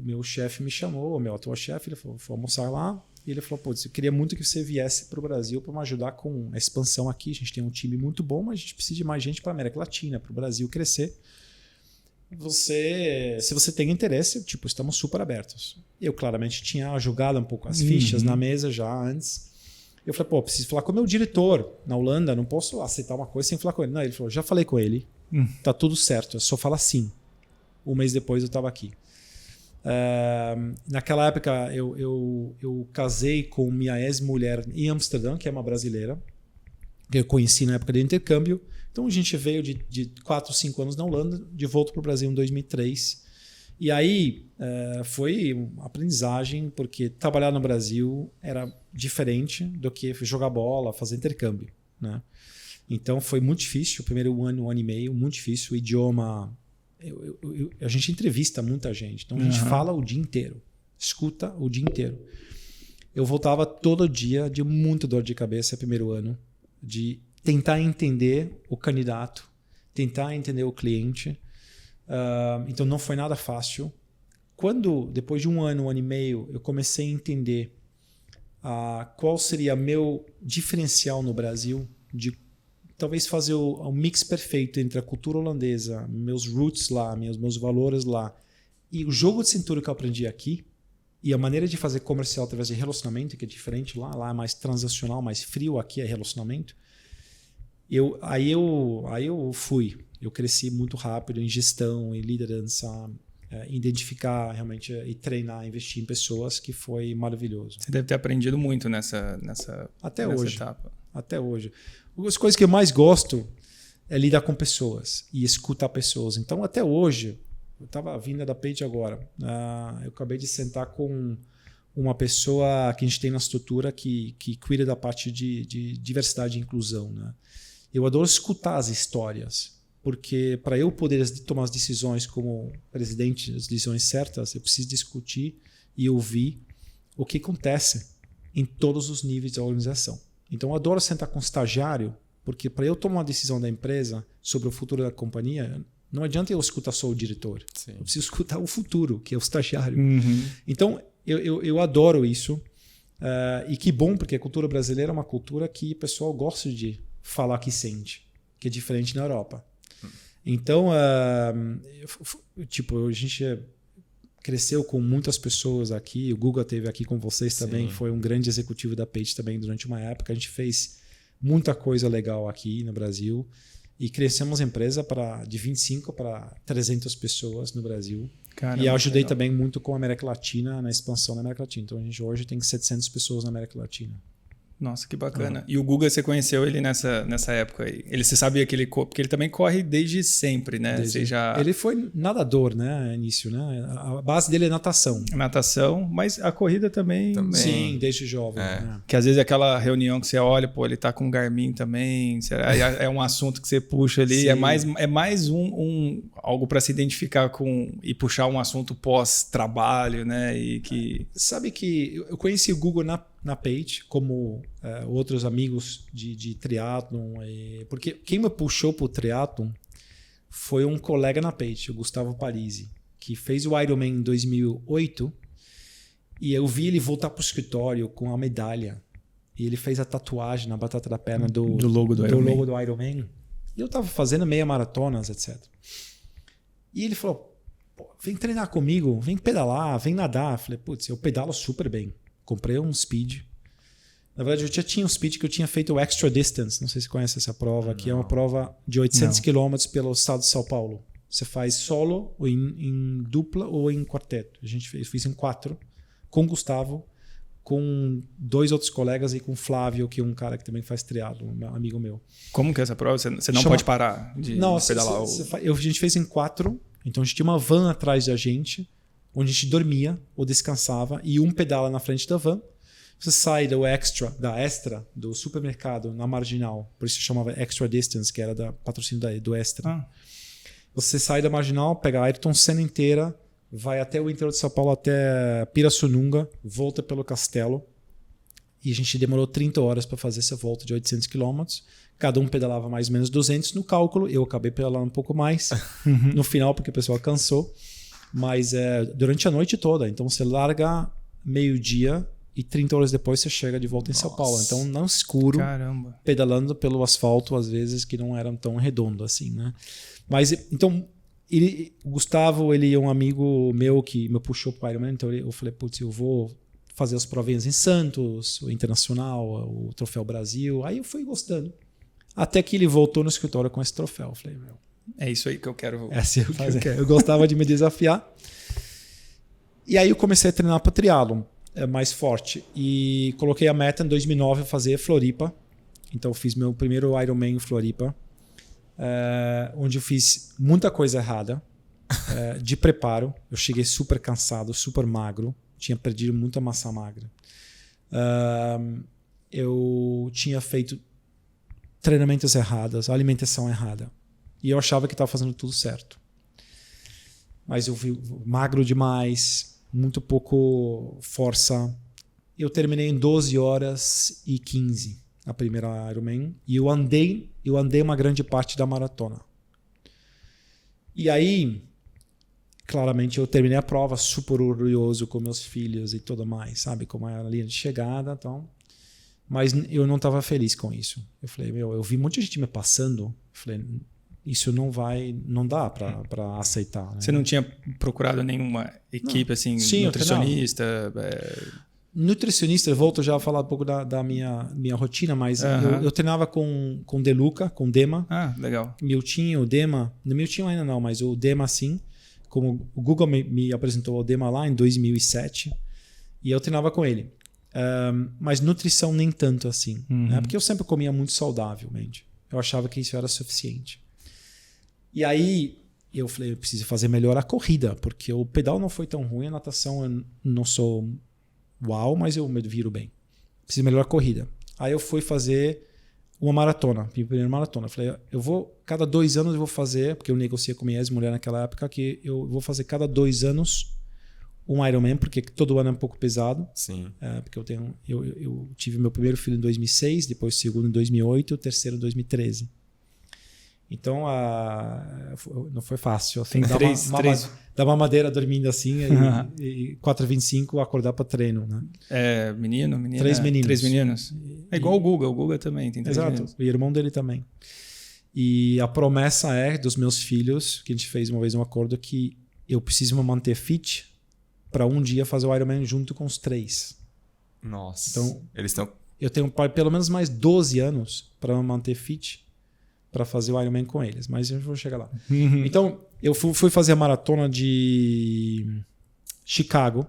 meu chefe me chamou, o meu atual chefe, ele falou, vou almoçar lá. E ele falou, putz, eu queria muito que você viesse para o Brasil para me ajudar com a expansão aqui. A gente tem um time muito bom, mas a gente precisa de mais gente para a América Latina, para o Brasil crescer. Se você tem interesse, tipo, estamos super abertos. Eu claramente tinha jogado um pouco as fichas na mesa já antes. Eu falei, pô, preciso falar com o meu diretor na Holanda, não posso aceitar uma coisa sem falar com ele. Não, ele falou, já falei com ele, tá tudo certo, é só falar sim. Um mês depois eu estava aqui. Naquela época eu casei com minha ex-mulher em Amsterdã, que é uma brasileira, que eu conheci na época do intercâmbio. Então a gente veio de 4, 5 anos na Holanda, de volta para o Brasil em 2003. E aí foi uma aprendizagem, porque trabalhar no Brasil era diferente do que jogar bola, fazer intercâmbio, né? Então foi muito difícil, o primeiro ano e meio, muito difícil. O idioma, a gente entrevista muita gente, então a gente fala o dia inteiro, escuta o dia inteiro. Eu voltava todo dia de muita dor de cabeça, primeiro ano, de tentar entender o candidato, tentar entender o cliente. Então não foi nada fácil. Quando, depois de um ano e meio, eu comecei a entender qual seria meu diferencial no Brasil, de talvez fazer o mix perfeito entre a cultura holandesa, meus roots lá, meus valores lá, e o jogo de cintura que eu aprendi aqui, e a maneira de fazer comercial através de relacionamento, que é diferente lá. Lá é mais transacional, mais frio, aqui é relacionamento. Aí eu fui. Eu cresci muito rápido em gestão, em liderança, identificar realmente e treinar, investir em pessoas, que foi maravilhoso. Você deve ter aprendido muito nessa etapa. Até hoje. As coisas que eu mais gosto é lidar com pessoas e escutar pessoas. Então, até hoje, eu estava vindo da Page agora, eu acabei de sentar com uma pessoa que a gente tem na estrutura que cuida da parte de diversidade e inclusão, né? Eu adoro escutar as histórias, porque para eu poder tomar as decisões como presidente, as decisões certas, eu preciso discutir e ouvir o que acontece em todos os níveis da organização. Então eu adoro sentar com um estagiário, porque para eu tomar uma decisão da empresa sobre o futuro da companhia, não adianta eu escutar só o diretor. Sim. Eu preciso escutar o futuro, que é o estagiário. Então eu adoro isso. E que bom, porque a cultura brasileira é uma cultura que o pessoal gosta de falar que sente, que é diferente na Europa. Então, a gente cresceu com muitas pessoas aqui. O Guga esteve aqui com vocês também. Foi um grande executivo da Page também durante uma época. A gente fez muita coisa legal aqui no Brasil e crescemos a empresa de 25 para 300 pessoas no Brasil. Caramba, e ajudei também muito com a América Latina, na expansão da América Latina. Então a gente hoje tem 700 pessoas na América Latina. Nossa, que bacana. E o Guga, você conheceu ele nessa época aí? Você sabia que porque ele também corre desde sempre, né? Ele foi nadador, né? Início, né? A base dele é natação. Natação, mas a corrida também. Sim, desde jovem. Né? Que às vezes é aquela reunião que você olha, pô, ele tá com o Garmin também. É um assunto que você puxa ali. Sim. É mais algo para se identificar com e puxar um assunto pós-trabalho, né? Sabe que eu conheci o Guga na Page, como outros amigos de triatlon. Porque quem me puxou para o triatlon foi um colega na Page, o Gustavo Parisi, que fez o Ironman em 2008. E eu vi ele voltar para o escritório com a medalha. E ele fez a tatuagem na batata da perna do logo do Ironman. E eu estava fazendo meia maratonas, etc. E ele falou, vem treinar comigo, vem pedalar, vem nadar. Eu falei, putz, eu pedalo super bem. Comprei um speed. Na verdade, eu já tinha um speed que eu tinha feito o Extra Distance. Não sei se você conhece essa prova, que é uma prova de 800 km pelo estado de São Paulo. Você faz solo, ou em dupla ou em quarteto. Eu fiz em 4, com o Gustavo, com 2 outros colegas e com o Flávio, que é um cara que também faz triatlo, um amigo meu. Como que é essa prova? Você não pode parar de pedalar? A gente fez em 4, então a gente tinha uma van atrás da gente, onde a gente dormia ou descansava, e um pedala na frente da van. Você sai da Extra, do supermercado, na Marginal, por isso se chamava Extra Distance, que era da patrocínio do Extra. Você sai da Marginal, pega a Ayrton Senna inteira, vai até o interior de São Paulo, até Pirassununga, volta pelo Castelo, e a gente demorou 30 horas para fazer essa volta de 800 km. Cada um pedalava mais ou menos 200 no cálculo, eu acabei pedalando um pouco mais no final, porque o pessoal cansou. Mas durante a noite toda. Então você larga meio-dia e 30 horas depois você chega de volta em São Paulo. Então, no escuro, Caramba. pedalando pelo asfalto, às vezes, que não era tão redondo assim, né? Mas, então, o Gustavo, ele é um amigo meu que me puxou para o Ironman, então eu falei, putz, eu vou fazer as provinhas em Santos, o Internacional, o Troféu Brasil. Aí eu fui gostando. Até que ele voltou no escritório com esse troféu. Eu falei, meu... É isso aí que eu quero Essa é o que fazer. eu quero. Eu gostava de me desafiar. E aí eu comecei a treinar para triatlon mais forte. E coloquei a meta em 2009 fazer Floripa. Então eu fiz meu primeiro Ironman em Floripa. Onde eu fiz muita coisa errada. De preparo. Eu cheguei super cansado, super magro. Tinha perdido muita massa magra. Eu tinha feito treinamentos errados, alimentação errada. E eu achava que estava fazendo tudo certo. Mas eu vi magro demais, muito pouco força. Eu terminei em 12 horas e 15 a primeira Ironman. E eu andei uma grande parte da maratona. E aí, claramente, eu terminei a prova super orgulhoso com meus filhos e tudo mais, sabe? Como era a linha de chegada e tal. Mas eu não estava feliz com isso. Eu falei, eu vi muita gente me passando. Eu falei, isso não dá para aceitar. Né? Você não tinha procurado nenhuma equipe, assim, Sim, nutricionista? Nutricionista, eu volto já a falar um pouco da minha rotina, mas eu treinava com De Luca, com Dema. Ah, legal. Miltinho, o Dema, no Miltinho ainda não, mas o Dema sim. Como o Google me apresentou o Dema lá em 2007, e eu treinava com ele. Mas nutrição nem tanto assim, né? Porque eu sempre comia muito saudavelmente. Eu achava que isso era suficiente. E aí eu falei, eu preciso fazer melhor a corrida, porque o pedal não foi tão ruim, a natação eu não sou uau, mas eu me viro bem. Preciso melhorar a corrida. Aí eu fui fazer uma maratona, minha primeira maratona. Eu falei, cada 2 anos eu vou fazer, porque eu negociei com minha ex-mulher naquela época, que eu vou fazer cada 2 anos um Ironman, porque todo ano é um pouco pesado. Sim. Porque eu tive meu primeiro filho em 2006, depois o segundo em 2008 e o terceiro em 2013. Então, não foi fácil. Assim, dar uma madeira dormindo assim e 4h25 acordar para treino. Né? Menina? 3 meninos. 3 meninos. É igual o Guga também tem 3 meninos. Exato, o irmão dele também. E a promessa dos meus filhos, que a gente fez uma vez um acordo, que eu preciso me manter fit para um dia fazer o Ironman junto com os 3. Nossa. Então, eles estão... Eu tenho pelo menos mais 12 anos para me manter fit para fazer o Ironman com eles, mas eu vou chegar lá. Então, eu fui fazer a maratona de Chicago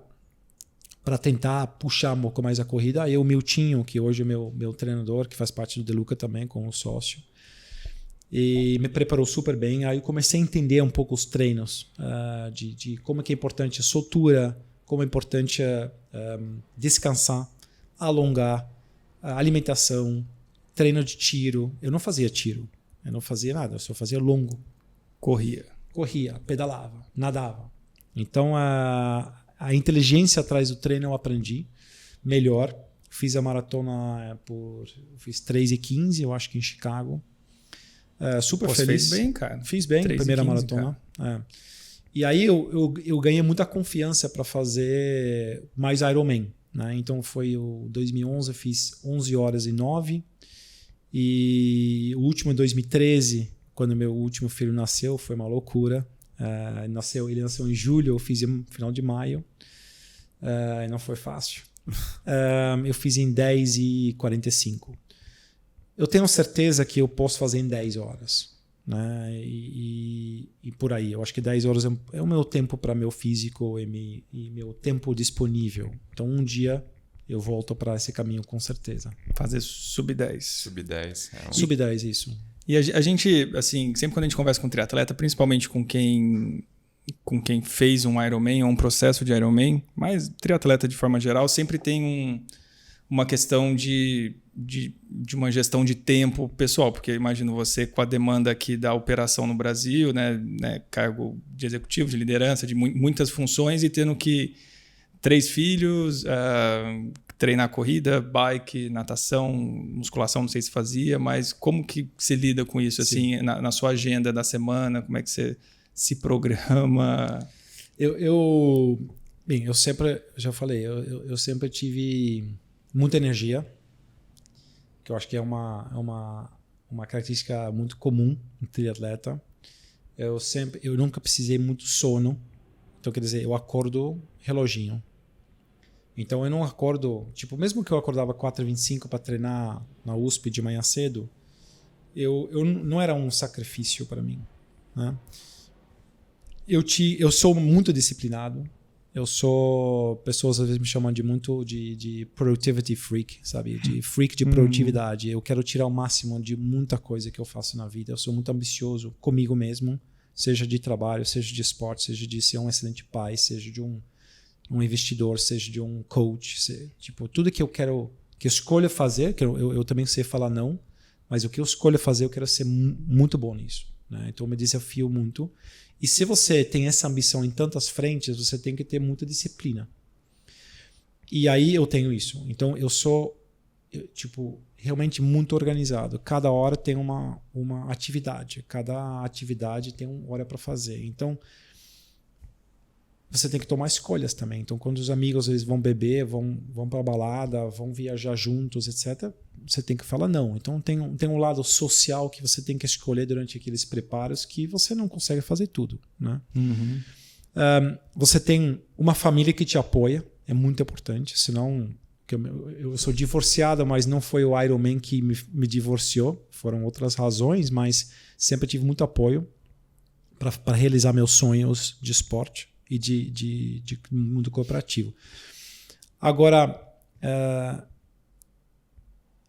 para tentar puxar um pouco mais a corrida. Aí o Miltinho, que hoje é meu treinador, que faz parte do De Luca também, como sócio, e me preparou super bem. Aí eu comecei a entender um pouco os treinos, de como é importante a soltura, como é importante descansar, alongar, alimentação, treino de tiro. Eu não fazia tiro. Eu não fazia nada, eu só fazia longo. Corria, pedalava, nadava. Então a inteligência atrás do treino eu aprendi melhor. Fiz a maratona fiz 3h15, eu acho que em Chicago. Super feliz. Fez bem, cara. Fiz bem, primeira 15, maratona. E aí eu ganhei muita confiança para fazer mais Ironman. Né? Então foi o 2011, eu fiz 11 horas e 9. E o último em 2013, quando meu último filho nasceu, foi uma loucura. Ele nasceu em julho, eu fiz no final de maio. E não foi fácil. Eu fiz em 10h45. Eu tenho certeza que eu posso fazer em 10 horas. Né? E por aí. Eu acho que 10 horas é o meu tempo para meu físico e meu tempo disponível. Então um dia eu volto para esse caminho com certeza. Fazer sub-10. Sub-10. Sub-10, isso. E a gente, assim, sempre quando a gente conversa com triatleta, principalmente com quem fez um Ironman ou um processo de Ironman, mas triatleta de forma geral, sempre tem uma questão de uma gestão de tempo pessoal, porque eu imagino você com a demanda aqui da operação no Brasil, né, cargo de executivo, de liderança, de muitas funções e tendo que 3 filhos, treinar corrida, bike, natação, musculação, não sei se fazia, mas como que você lida com isso assim na sua agenda da semana? Como é que você se programa? Bem, eu sempre tive muita energia, que eu acho que é uma característica muito comum em triatleta. Eu nunca precisei muito sono, então quer dizer, eu acordo reloginho. Então eu não acordo, tipo, mesmo que eu acordava 4h25 para treinar na USP de manhã cedo, eu não era um sacrifício para mim, né? Eu sou muito disciplinado. Pessoas às vezes me chamam de productivity freak, sabe? De freak de produtividade. Eu quero tirar o máximo de muita coisa que eu faço na vida. Eu sou muito ambicioso comigo mesmo, seja de trabalho, seja de esporte, seja de ser um excelente pai, seja de um investidor, seja de um coach. Tipo, tudo que eu escolho fazer, que eu também sei falar não, mas o que eu escolho fazer, eu quero ser muito bom nisso, né? Então eu me desafio muito. E se você tem essa ambição em tantas frentes, você tem que ter muita disciplina. E aí eu tenho isso. Então eu sou realmente muito organizado. Cada hora tem uma atividade. Cada atividade tem uma hora para fazer. Então você tem que tomar escolhas também. Então quando os amigos eles vão beber, vão para a balada, vão viajar juntos, etc., você tem que falar não. Então tem um lado social que você tem que escolher durante aqueles preparos que você não consegue fazer tudo, né? Uhum. Você tem uma família que te apoia, é muito importante. Senão, eu sou divorciado, mas não foi o Ironman que me divorciou. Foram outras razões, mas sempre tive muito apoio para realizar meus sonhos de esporte e de mundo corporativo. Agora,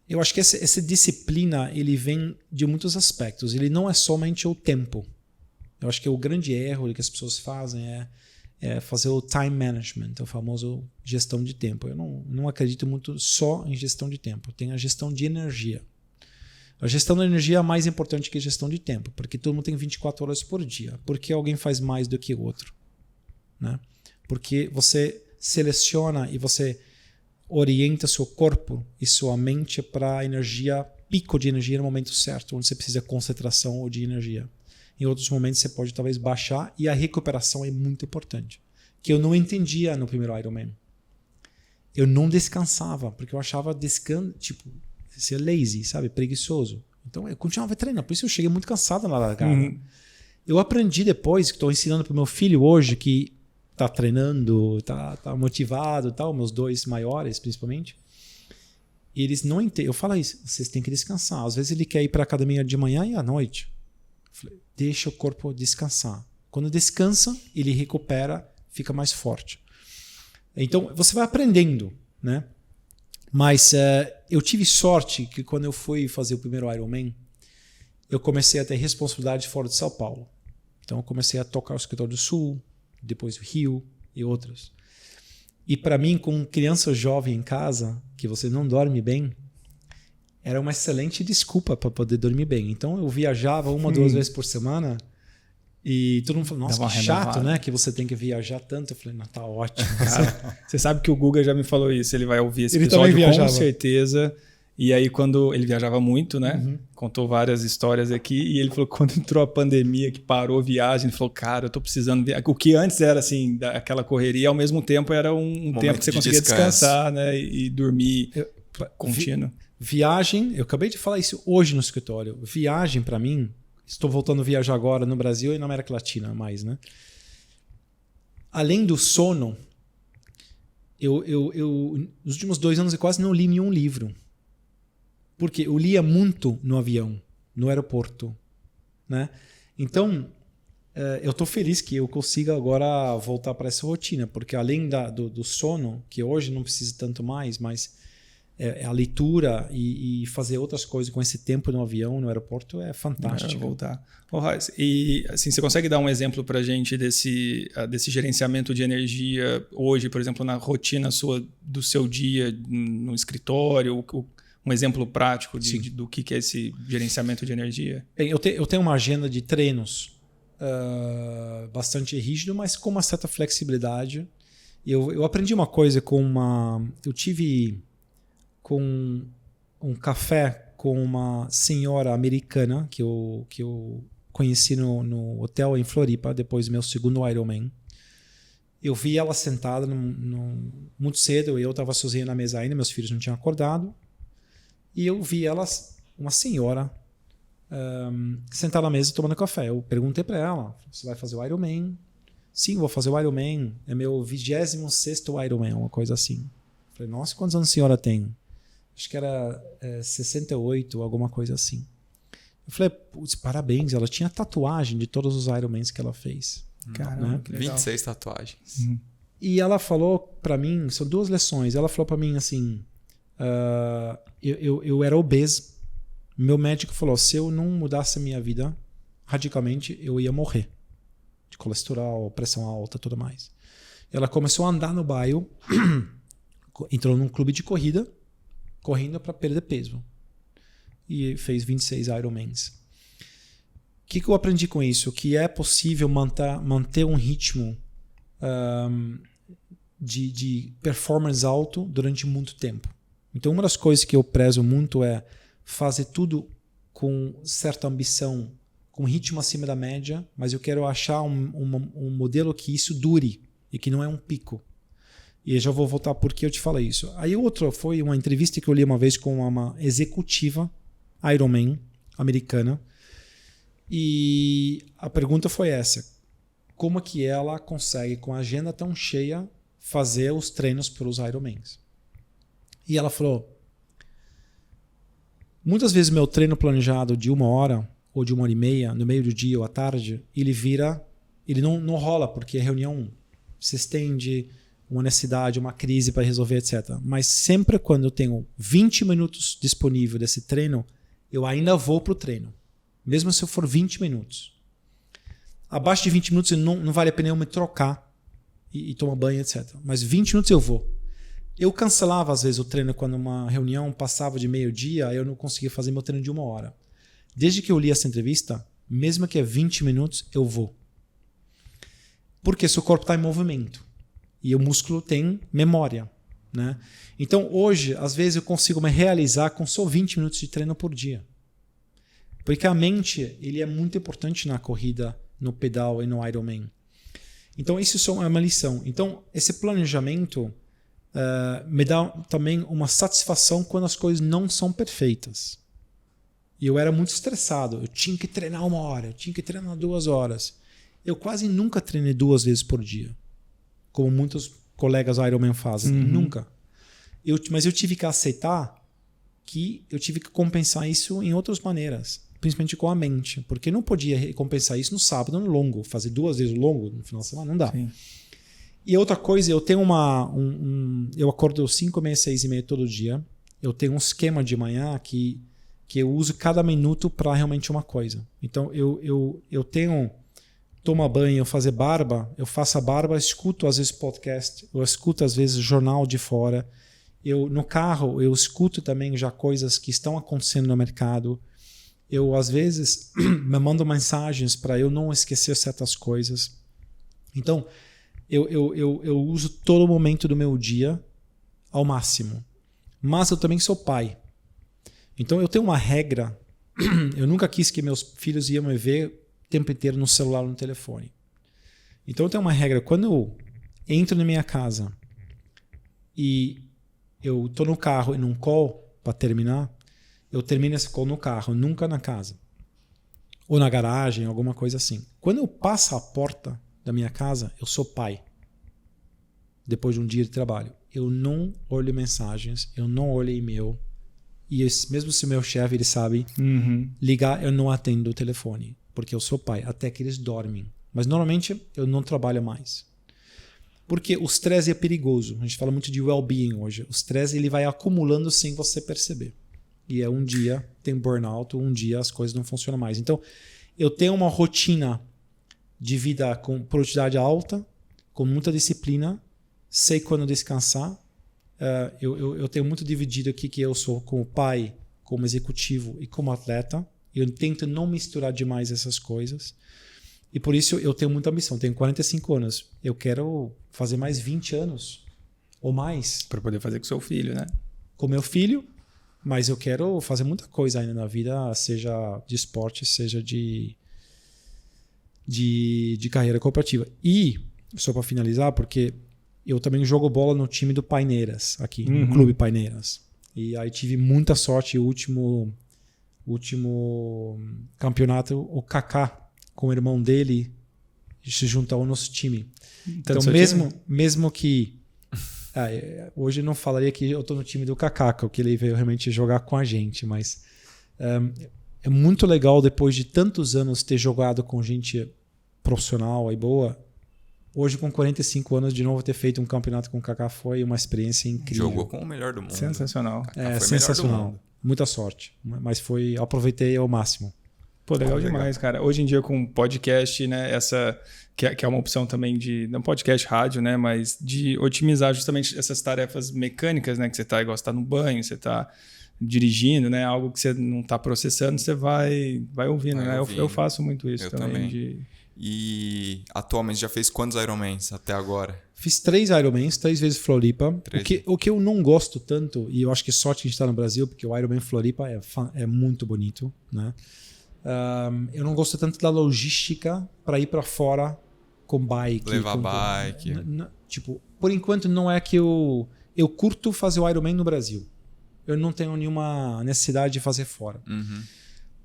eu acho que essa disciplina ele vem de muitos aspectos. Ele não é somente o tempo. Eu acho que o grande erro que as pessoas fazem é fazer o time management, o famoso gestão de tempo. Eu não acredito muito só em gestão de tempo. Tem a gestão de energia. A gestão da energia é mais importante que a gestão de tempo, porque todo mundo tem 24 horas por dia. Por que alguém faz mais do que o outro, né? Porque você seleciona e você orienta seu corpo e sua mente para a pico de energia no momento certo, onde você precisa de concentração ou de energia. Em outros momentos você pode talvez baixar, e a recuperação é muito importante. Que eu não entendia no primeiro Ironman. Eu não descansava, porque eu achava ser lazy, sabe? Preguiçoso. Então eu continuava treinando, por isso eu cheguei muito cansado na largada. Eu aprendi depois, que estou ensinando para o meu filho hoje, que tá treinando, tá motivado, tal, meus dois maiores principalmente. E eles não entendem. Eu falo isso, vocês têm que descansar. Às vezes ele quer ir para a academia de manhã e à noite. Eu falei, deixa o corpo descansar. Quando descansa, ele recupera, fica mais forte. Então você vai aprendendo, né? Mas eu tive sorte que quando eu fui fazer o primeiro Ironman, eu comecei a ter responsabilidade fora de São Paulo. Então eu comecei a tocar o escritório do Sul, depois o Rio e outros. E para mim, com criança jovem em casa, que você não dorme bem, era uma excelente desculpa para poder dormir bem. Então eu viajava 1 ou 2 vezes por semana e todo mundo falou, nossa, que chato, né? Que você tem que viajar tanto. Eu falei, não, tá ótimo. Cara, você sabe que o Guga já me falou isso, ele vai ouvir esse episódio com certeza. E aí quando ele viajava muito, né? Contou várias histórias aqui, e ele falou que quando entrou a pandemia, que parou a viagem, ele falou, cara, eu tô precisando viajar. O que antes era assim, aquela correria, ao mesmo tempo era um tempo que você conseguia descansar, né? E dormir contínuo. Viagem, eu acabei de falar isso hoje no escritório. Viagem para mim, estou voltando a viajar agora no Brasil e na América Latina mais, né? Além do sono, eu nos últimos 2 anos eu quase não li nenhum livro. Porque eu lia muito no avião, no aeroporto, né? Então, eu estou feliz que eu consiga agora voltar para essa rotina, porque além do sono, que hoje não precisa tanto mais, mas a leitura e fazer outras coisas com esse tempo no avião, no aeroporto, é fantástico. Voltar. E assim, você consegue dar um exemplo para a gente desse gerenciamento de energia hoje, por exemplo, na rotina sua do seu dia no escritório? Um exemplo prático do que é esse gerenciamento de energia? Bem, eu tenho uma agenda de treinos bastante rígido, mas com uma certa flexibilidade. Eu aprendi uma coisa eu tive com um café com uma senhora americana que eu conheci no hotel em Floripa, depois do meu segundo Ironman. eu vi ela sentada muito cedo, eu estava sozinho na mesa ainda, meus filhos não tinham acordado, e eu vi ela, uma senhora, sentada na mesa tomando café. Eu perguntei para ela, você vai fazer o Ironman? Sim, vou fazer o Ironman, é meu 26º Ironman, uma coisa assim. Eu falei, nossa, quantos anos a senhora tem? Acho que era 68, alguma coisa assim. Eu falei, putz, parabéns, ela tinha tatuagem de todos os Ironmans que ela fez. Caramba, né? que legal. 26 tatuagens. E ela falou para mim, são 2 lições. Ela falou para mim assim, eu era obeso. Meu médico falou, se eu não mudasse a minha vida radicalmente, eu ia morrer. De colesterol, pressão alta, tudo mais. Ela começou a andar no bairro, entrou num clube de corrida, correndo para perder peso. E fez 26 Ironmans. O que eu aprendi com isso? Que é possível manter um ritmo de performance alto durante muito tempo. Então, uma das coisas que eu prezo muito é fazer tudo com certa ambição, com ritmo acima da média, mas eu quero achar um modelo que isso dure e que não é um pico. E eu já vou voltar porque eu te falei isso. Aí outra foi uma entrevista que eu li uma vez com uma executiva Ironman americana, e a pergunta foi essa: como que ela consegue, com a agenda tão cheia, fazer os treinos para os Ironmans? E ela falou, muitas vezes meu treino planejado de 1 hora ou de 1h30, no meio do dia ou à tarde, ele não rola, porque a reunião se estende, uma necessidade, uma crise para resolver, etc. Mas sempre quando eu tenho 20 minutos disponível desse treino, eu ainda vou para o treino. Mesmo se eu for 20 minutos. Abaixo de 20 minutos não vale a pena eu me trocar e tomar banho, etc. Mas 20 minutos eu vou. Eu cancelava às vezes o treino quando uma reunião passava de meio-dia, eu não conseguia fazer meu treino de 1 hora. Desde que eu li essa entrevista, mesmo que é 20 minutos, eu vou. Porque seu corpo está em movimento. E o músculo tem memória. Né? Então hoje, às vezes eu consigo me realizar com só 20 minutos de treino por dia. Porque a mente ele é muito importante na corrida, no pedal e no Ironman. Então isso é uma lição. Então esse planejamento me dá também uma satisfação quando as coisas não são perfeitas. E eu era muito estressado. Eu tinha que treinar 1 hora, eu tinha que treinar 2 horas. Eu quase nunca treinei 2 vezes por dia. Como muitos colegas Ironman fazem. Nunca. Mas eu tive que aceitar que eu tive que compensar isso em outras maneiras. Principalmente com a mente. Porque eu não podia compensar isso no sábado, no longo. Fazer 2 vezes o longo no final de semana, não dá. Sim. E outra coisa, eu tenho eu acordo 5h30, 6h30 todo dia. Eu tenho um esquema de manhã que eu uso cada minuto para realmente uma coisa. Então eu tenho... Tomar banho, fazer barba, eu faço a barba, escuto às vezes podcast, eu escuto às vezes jornal de fora. No carro, eu escuto também já coisas que estão acontecendo no mercado. Eu, às vezes, me mando mensagens para eu não esquecer certas coisas. Então, eu uso todo o momento do meu dia ao máximo. Mas eu também sou pai. Então, eu tenho uma regra. Eu nunca quis que meus filhos iam me ver o tempo inteiro no celular ou no telefone. Então eu tenho uma regra, quando eu entro na minha casa e eu estou no carro e num call para terminar, eu termino esse call no carro, nunca na casa. Ou na garagem, alguma coisa assim. Quando eu passo a porta da minha casa, eu sou pai. Depois de um dia de trabalho. Eu não olho mensagens, eu não olho e-mail. E mesmo se o meu chefe, ele sabe, ligar, eu não atendo o telefone. Porque eu sou pai, até que eles dormem. Mas normalmente eu não trabalho mais. Porque o estresse é perigoso. A gente fala muito de well-being hoje. O estresse ele vai acumulando sem você perceber. E um dia tem burnout, um dia as coisas não funcionam mais. Então, eu tenho uma rotina de vida com produtividade alta, com muita disciplina, sei quando descansar. Eu tenho muito dividido aqui que eu sou como pai, como executivo e como atleta. Eu tento não misturar demais essas coisas. E por isso eu tenho muita ambição. Tenho 45 anos. Eu quero fazer mais 20 anos ou mais. Para poder fazer com seu filho, né? Com meu filho. Mas eu quero fazer muita coisa ainda na vida, seja de esporte, seja de carreira cooperativa. E só para finalizar, porque eu também jogo bola no time do Paineiras, aqui, Uhum. no Clube Paineiras. E aí tive muita sorte, o último campeonato, o Kaká, com o irmão dele, se juntou ao nosso time. Então, seu mesmo que... hoje eu não falaria que eu estou no time do Kaká, que ele veio realmente jogar com a gente, mas é muito legal, depois de tantos anos, ter jogado com gente profissional e boa. Hoje, com 45 anos, de novo ter feito um campeonato com o Kaká foi uma experiência incrível. Jogou com o melhor do mundo. Sensacional. Kaká foi o melhor do Sensacional. mundo. Muita sorte. Mas aproveitei ao máximo. Pô, legal Legal. demais, cara. Hoje em dia com podcast, né, que é uma opção também de, não podcast, rádio, né, mas de otimizar justamente essas tarefas mecânicas, né, que você tá, igual você tá no banho, você tá dirigindo, né, algo que você não tá processando, você vai ouvindo, né? Eu faço muito isso Eu também. E atualmente já fez quantos Ironmans até agora? Fiz 3 Ironmans, 3 vezes Floripa. O que eu não gosto tanto, e eu acho que sorte que a gente está no Brasil, porque o Ironman Floripa é muito bonito, né? Eu não gosto tanto da logística para ir para fora com bike. Levar bike. Tipo, por enquanto não é que eu curto fazer o Ironman no Brasil. Eu não tenho nenhuma necessidade de fazer fora. Uhum.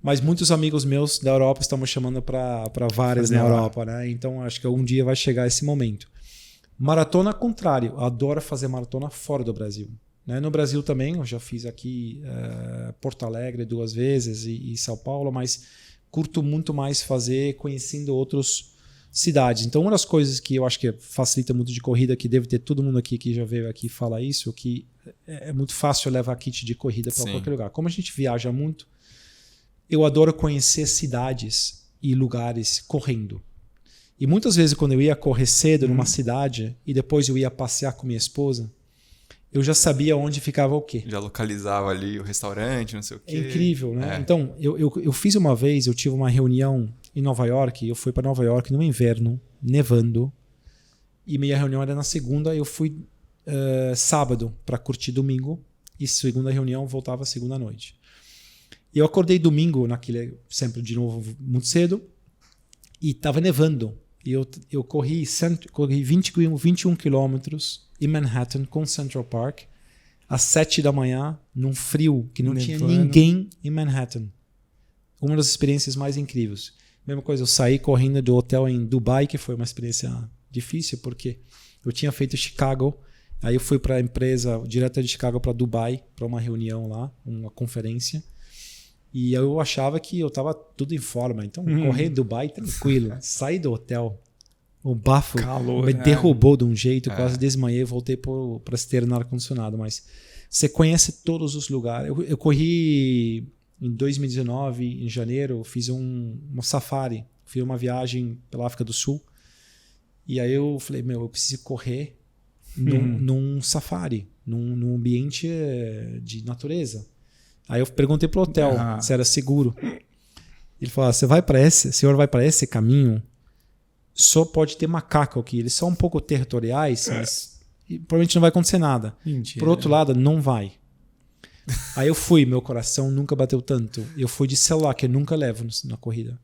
Mas muitos amigos meus da Europa estão me chamando para várias na Europa, né? Então acho que um dia vai chegar esse momento. Maratona, ao contrário, eu adoro fazer maratona fora do Brasil. Né? No Brasil também, eu já fiz aqui Porto Alegre 2 vezes e São Paulo, mas curto muito mais fazer conhecendo outras cidades. Então, uma das coisas que eu acho que facilita muito de corrida, que deve ter todo mundo aqui que já veio aqui falar isso, que é muito fácil levar kit de corrida para qualquer lugar. Como a gente viaja muito, eu adoro conhecer cidades e lugares correndo. E muitas vezes, quando eu ia correr cedo numa cidade e depois eu ia passear com minha esposa, eu já sabia onde ficava o quê. Já localizava ali o restaurante, não sei o quê. É incrível, né? Então, eu fiz uma vez, eu tive uma reunião em Nova York, eu fui para Nova York no inverno, nevando, e minha reunião era na segunda, eu fui sábado para curtir domingo, e segunda reunião voltava segunda noite. E eu acordei domingo, sempre de novo muito cedo, e estava nevando. E eu corri 21 quilômetros em Manhattan com Central Park às 7 da manhã, num frio que não tinha ninguém em Manhattan. Uma das experiências mais incríveis. Mesma coisa, eu saí correndo do hotel em Dubai, que foi uma experiência difícil, porque eu tinha feito Chicago, aí eu fui para a empresa direto de Chicago para Dubai, para uma reunião lá, uma conferência. E eu achava que eu estava tudo em forma. Então, correr em Dubai, tranquilo. Saí do hotel, o bafo me derrubou de um jeito, quase desmaiei, voltei para esteira no ar-condicionado. Mas você conhece todos os lugares. Eu corri em 2019, em janeiro, fiz uma safari. Fiz uma viagem pela África do Sul. E aí eu falei, eu preciso correr num safari, num ambiente de natureza. Aí eu perguntei pro hotel se era seguro. Ele falou: senhor vai para esse caminho, só pode ter macaco aqui. Eles são um pouco territoriais, mas provavelmente não vai acontecer nada. Mentira. Por outro lado, não vai. Aí eu fui, meu coração nunca bateu tanto. Eu fui de celular, que eu nunca levo na corrida.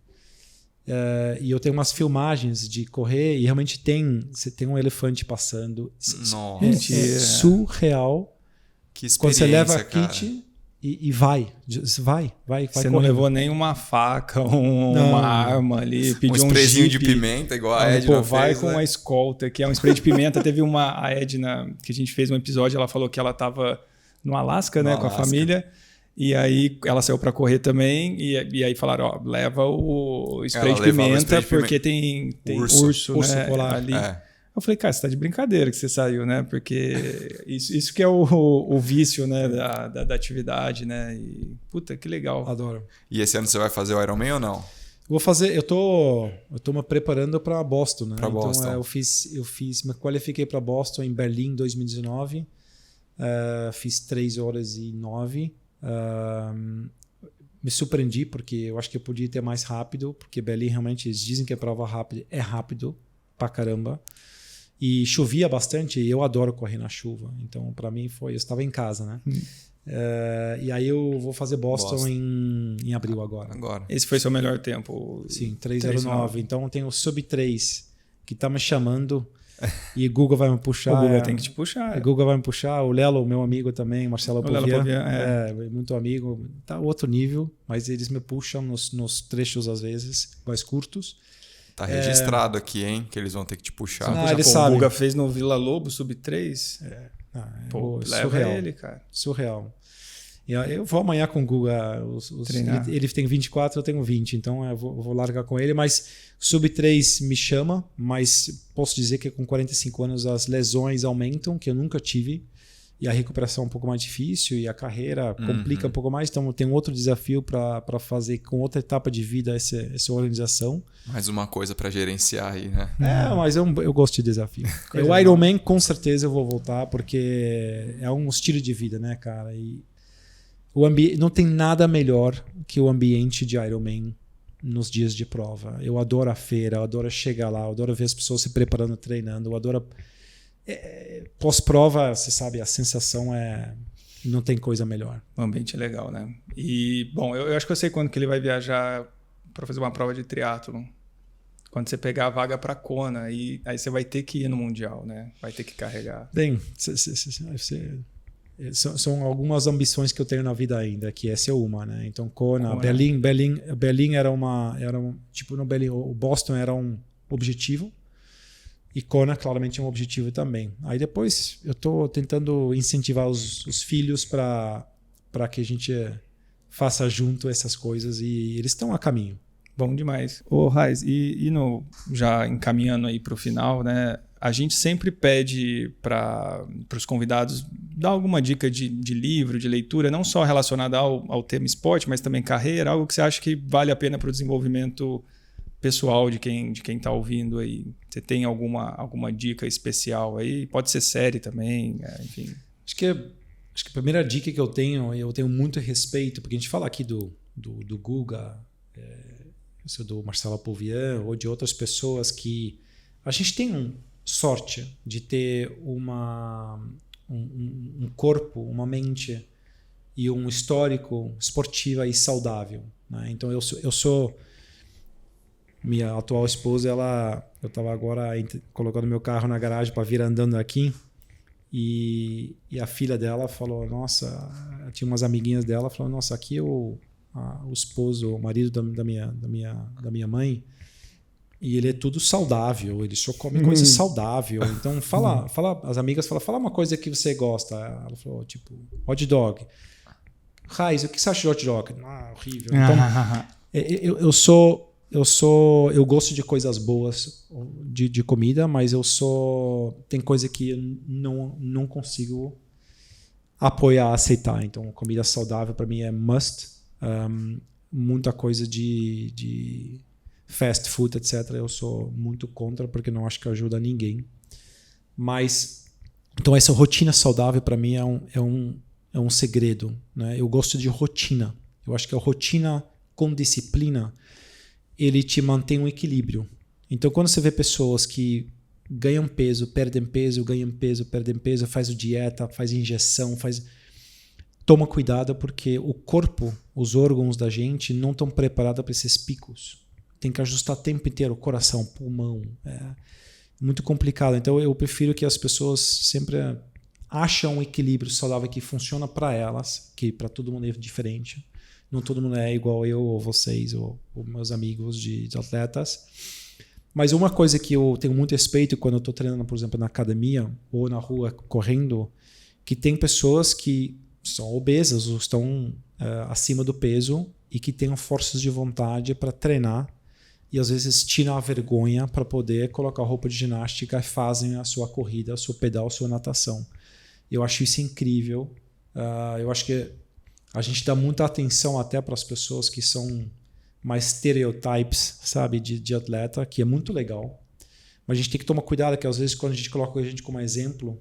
E eu tenho umas filmagens de correr e realmente você tem um elefante passando. Nossa. É surreal. Que experiência, quando você leva a cara. kit e vai. Você não correndo. Levou nem uma faca, uma arma ali, pediu um sprayzinho jeep, de pimenta, igual a Edna fez, vai com né? uma escolta, que é um spray de pimenta. Teve a Edna, que a gente fez um episódio, ela falou que ela estava no Alasca, né, com a família. E aí ela saiu para correr também, e aí falaram, leva o spray de pimenta, porque tem urso né, polar ali. Eu falei, cara, você tá de brincadeira que você saiu, né? Porque isso que é o vício, né, da atividade, né? E, puta, que legal. Adoro. E esse ano você vai fazer o Ironman ou não? Vou fazer, eu tô me preparando para Boston, né? Pra Boston. Então me qualifiquei para Boston em Berlim em 2019. Fiz 3h09. Me surpreendi porque eu acho que eu podia ter mais rápido, porque Berlim realmente eles dizem que a prova rápida é rápido pra caramba. E chovia bastante e eu adoro correr na chuva. Então, para mim, eu estava em casa, né? E aí eu vou fazer Boston. Em abril agora. Esse foi seu melhor tempo? Sim, 3:09. Então, tem o sub 3, que tá me chamando e Google vai me puxar. O Google tem que te puxar. Google vai me puxar. O Lelo, meu amigo também, Marcelo Pouvian, é muito amigo. Tá outro nível, mas eles me puxam nos trechos, às vezes, mais curtos. Tá registrado aqui, hein? Que eles vão ter que te puxar. Eles sabem. O Guga fez no Vila Lobo, Sub-3. Surreal. Leva ele, cara. Surreal. Eu vou amanhã com o Guga. Ele tem 24, eu tenho 20, então eu vou largar com ele. Mas Sub-3 me chama, mas posso dizer que com 45 anos as lesões aumentam, que eu nunca tive. E a recuperação é um pouco mais difícil e a carreira complica um pouco mais. Então tem outro desafio para fazer com outra etapa de vida essa organização. Mais uma coisa para gerenciar aí, né? Mas eu gosto de desafio. O Ironman, com certeza eu vou voltar, porque é um estilo de vida, né, cara? E não tem nada melhor que o ambiente de Ironman nos dias de prova. Eu adoro a feira, eu adoro chegar lá, eu adoro ver as pessoas se preparando, treinando, eu adoro... Pós-prova, você sabe, a sensação não tem coisa melhor. O ambiente é legal, né? E, bom, eu acho que eu sei quando que ele vai viajar para fazer uma prova de triatlon. Quando você pegar a vaga para Kona, aí você vai ter que ir no Mundial, né? Vai ter que carregar. Bem, são algumas ambições que eu tenho na vida ainda, que essa é uma, né? Então, Kona. Berlim era tipo, no Berlim, o Boston era um objetivo. E Kona, claramente, é um objetivo também. Aí depois eu estou tentando incentivar os filhos para que a gente faça junto essas coisas e eles estão a caminho. Bom demais. Ô, Raiz, já encaminhando aí para o final, né? A gente sempre pede para os convidados dar alguma dica de livro, de leitura, não só relacionada ao tema esporte, mas também carreira, algo que você acha que vale a pena para o desenvolvimento pessoal de quem está ouvindo aí. Você tem alguma dica especial aí? Pode ser série também, enfim. Acho que a primeira dica que eu tenho muito respeito, porque a gente fala aqui do Guga, do Marcelo Pouvian ou de outras pessoas que a gente tem sorte de ter um corpo, uma mente e um histórico esportivo e saudável, né? Então eu sou minha atual esposa, eu estava agora colocando meu carro na garagem para vir andando aqui e a filha dela falou, nossa, tinha umas amiguinhas dela, falou, nossa, aqui é o esposo, o marido da minha mãe, e ele é tudo saudável, ele só come coisa saudável. Então as amigas fala uma coisa que você gosta. Ela falou, tipo, hot dog. Raiz, o que você acha de hot dog? Horrível. Então, eu gosto de coisas boas de comida, mas tem coisa que eu não consigo apoiar, aceitar. Então, comida saudável para mim é must. Muita coisa de fast food, etc. Eu sou muito contra, porque não acho que ajuda ninguém. Mas, então essa rotina saudável para mim é um segredo, né? Eu gosto de rotina. Eu acho que a rotina com disciplina ele te mantém um equilíbrio. Então, quando você vê pessoas que ganham peso, perdem peso, ganham peso, perdem peso, faz dieta, faz injeção, toma cuidado, porque o corpo, os órgãos da gente não estão preparados para esses picos. Tem que ajustar o tempo inteiro, coração, pulmão. É muito complicado. Então, eu prefiro que as pessoas sempre acham um equilíbrio saudável que funciona para elas, que para todo mundo é diferente. Não todo mundo é igual eu ou vocês ou meus amigos de atletas. Mas uma coisa que eu tenho muito respeito quando eu estou treinando, por exemplo, na academia ou na rua correndo, que tem pessoas que são obesas ou estão acima do peso e que têm forças de vontade para treinar e às vezes tiram a vergonha para poder colocar roupa de ginástica e fazem a sua corrida, o seu pedal, a sua natação. Eu acho isso incrível. Eu acho que a gente dá muita atenção até para as pessoas que são mais stereotypes, sabe, de atleta, que é muito legal. Mas a gente tem que tomar cuidado, que às vezes quando a gente coloca a gente como exemplo,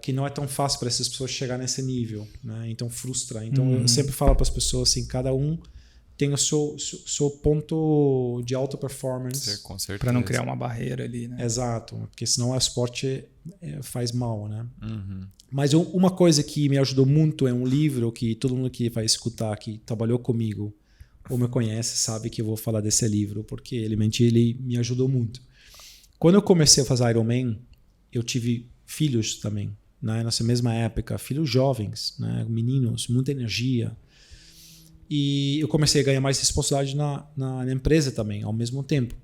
que não é tão fácil para essas pessoas chegar nesse nível, né? Então frustra. Então eu sempre falo para as pessoas assim, cada um tem o seu ponto de alta performance. Com certeza. Para não criar uma barreira ali, né? Exato, porque senão o esporte faz mal, né? Mas uma coisa que me ajudou muito é um livro que todo mundo que vai escutar, que trabalhou comigo ou me conhece, sabe que eu vou falar desse livro, porque ele me ajudou muito. Quando eu comecei a fazer Ironman, eu tive filhos também, né? Nessa mesma época, filhos jovens, né? Meninos, muita energia. E eu comecei a ganhar mais responsabilidade na empresa também, ao mesmo tempo.